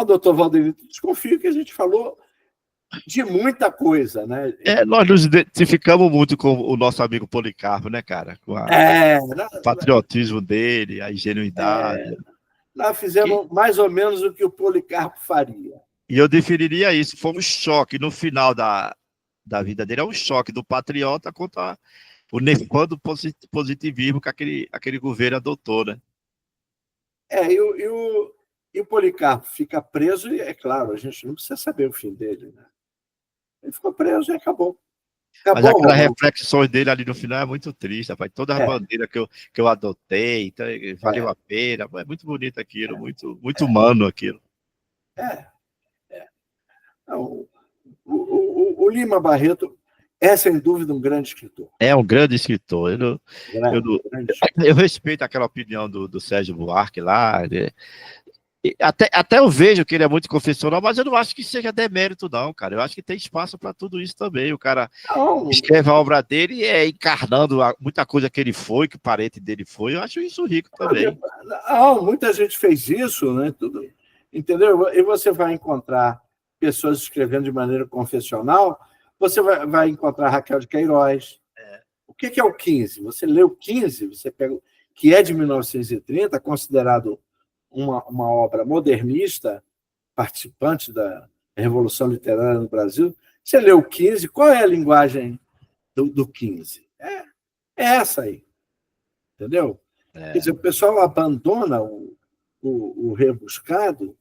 doutor Valdenito, desconfio que a gente falou de muita coisa, né? Nós nos identificamos muito com o nosso amigo Policarpo, né, cara? Com o patriotismo dele, a ingenuidade. Nós fizemos mais ou menos o que o Policarpo faria. E eu definiria isso, foi um choque no final da vida dele, é um choque do patriota contra o nefando positivismo que aquele governo adotou, né? E o Policarpo fica preso, e é claro, a gente não precisa saber o fim dele, né? Ele ficou preso e acabou. Mas aquelas reflexões dele ali no final é muito triste, rapaz. Todas as bandeiras que eu adotei, então, valeu a pena. É muito bonito aquilo, muito, muito humano aquilo. Não, o Lima Barreto é, sem dúvida, um grande escritor. É um grande escritor. Eu respeito aquela opinião do Sérgio Buarque lá. Até eu vejo que ele é muito confessional, mas eu não acho que seja demérito, não, cara. Eu acho que tem espaço para tudo isso também. O cara escreve a obra dele e encarnando muita coisa que ele foi, que o parente dele foi. Eu acho isso rico também. Muita gente fez isso, né? Tudo, entendeu? E você vai encontrar pessoas escrevendo de maneira confessional, você vai encontrar Raquel de Queiroz. O que é o 15? Você lê o 15, você pega, que é de 1930, considerado uma obra modernista, participante da Revolução Literária no Brasil. Você lê o 15, qual é a linguagem do 15? É essa aí. Entendeu? Quer dizer, o pessoal abandona o rebuscado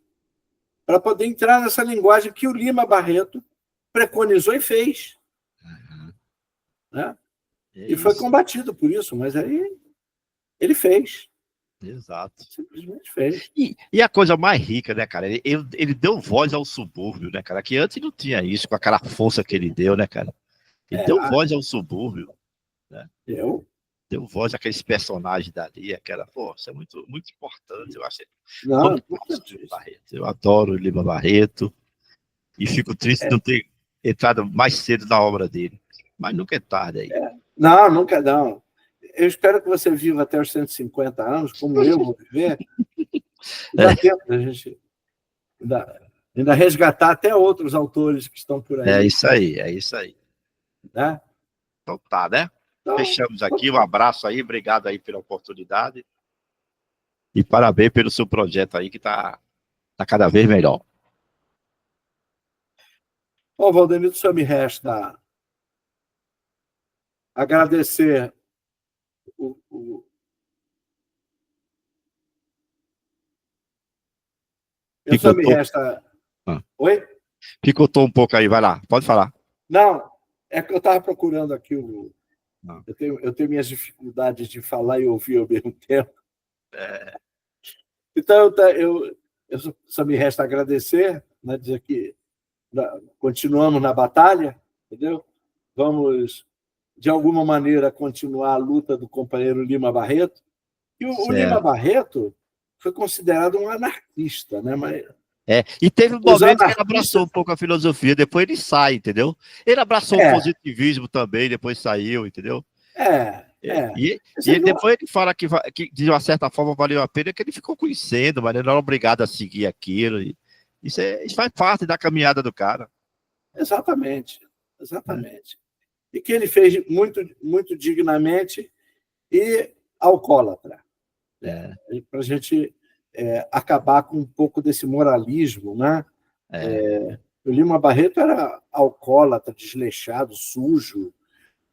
para poder entrar nessa linguagem que o Lima Barreto preconizou e fez. Né? E foi combatido por isso, mas aí ele fez. Exato. Simplesmente fez. E a coisa mais rica, né, cara? Ele deu voz ao subúrbio, né, cara? Que antes não tinha isso, com aquela força que ele deu, né, cara? Ele deu voz ao subúrbio. Né? Deu voz àqueles personagens dali, aquela força. É muito, muito importante, eu acho. Eu adoro o Lima Barreto e fico triste de não ter entrado mais cedo na obra dele. Mas nunca é tarde aí. Não, nunca não. Eu espero que você viva até os 150 anos, como eu vou viver, Dá tempo da gente ainda resgatar até outros autores que estão por aí. É isso aí, é isso aí. Né? Então tá, né? Então, Fechamos aqui, um abraço aí, obrigado aí pela oportunidade. E parabéns pelo seu projeto aí, que tá cada vez melhor. Bom, Valdenito, só me resta agradecer só me resta... Oi? Picotou um pouco aí, vai lá, pode falar. Não, é que eu estava procurando aqui eu tenho minhas dificuldades de falar e ouvir ao mesmo tempo. Então, eu só me resta agradecer, né, dizer que continuamos na batalha, entendeu? Vamos, de alguma maneira, continuar a luta do companheiro Lima Barreto. E o Lima Barreto foi considerado um anarquista, né? Mas e teve um momento que ele abraçou um pouco a filosofia, depois ele sai, entendeu? Ele abraçou o positivismo também, depois saiu, entendeu? E depois ele fala que, de uma certa forma, valeu a pena, que ele ficou conhecendo, mas ele não era obrigado a seguir aquilo. Isso faz parte da caminhada do cara. Exatamente. E que ele fez muito, muito dignamente e alcoólatra. Para a gente acabar com um pouco desse moralismo, né? O Lima Barreto era alcoólatra, desleixado, sujo,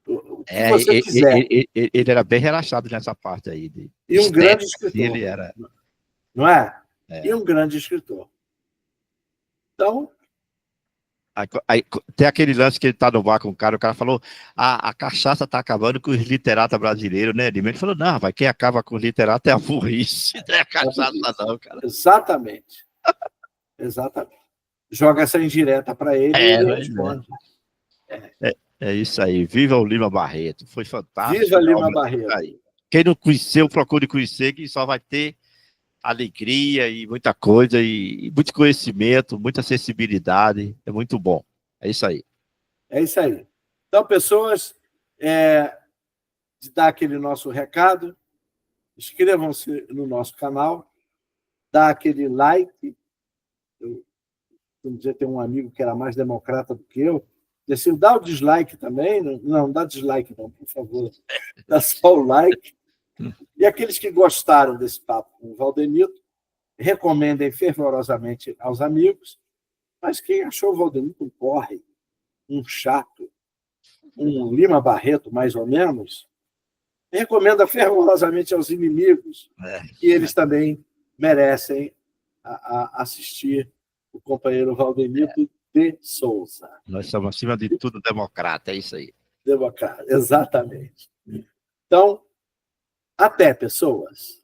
o que você quiser. Ele era bem relaxado nessa parte aí. E um grande escritor. Ele era... Não é? E um grande escritor. Então... Aí, tem aquele lance que ele tá no bar com o cara falou, a cachaça tá acabando com os literatos brasileiros, né, Lima? Ele falou, não, quem acaba com os literatos é a burrice, não é a cachaça não, cara. Exatamente. Joga essa indireta para ele e ele responde. É isso aí, viva o Lima Barreto, foi fantástico. Viva Lima Barreto. Quem não conheceu, procure conhecer, que só vai ter alegria e muita coisa, e muito conhecimento, muita sensibilidade, é muito bom. É isso aí. É isso aí. Então, pessoas, de dar aquele nosso recado, inscrevam-se no nosso canal, dá aquele like. Vamos dizer, tem um amigo que era mais democrata do que eu, disse, dá o dislike também, não dá dislike não, por favor, dá só o like. E aqueles que gostaram desse papo com o Valdenito, recomendem fervorosamente aos amigos, mas quem achou o Valdenito um porre, um chato, um Lima Barreto, mais ou menos, recomenda fervorosamente aos inimigos, que eles também merecem assistir o companheiro Valdenito de Souza. Nós somos, acima de tudo, democrata, é isso aí. Democrata, exatamente. Então, até, pessoas.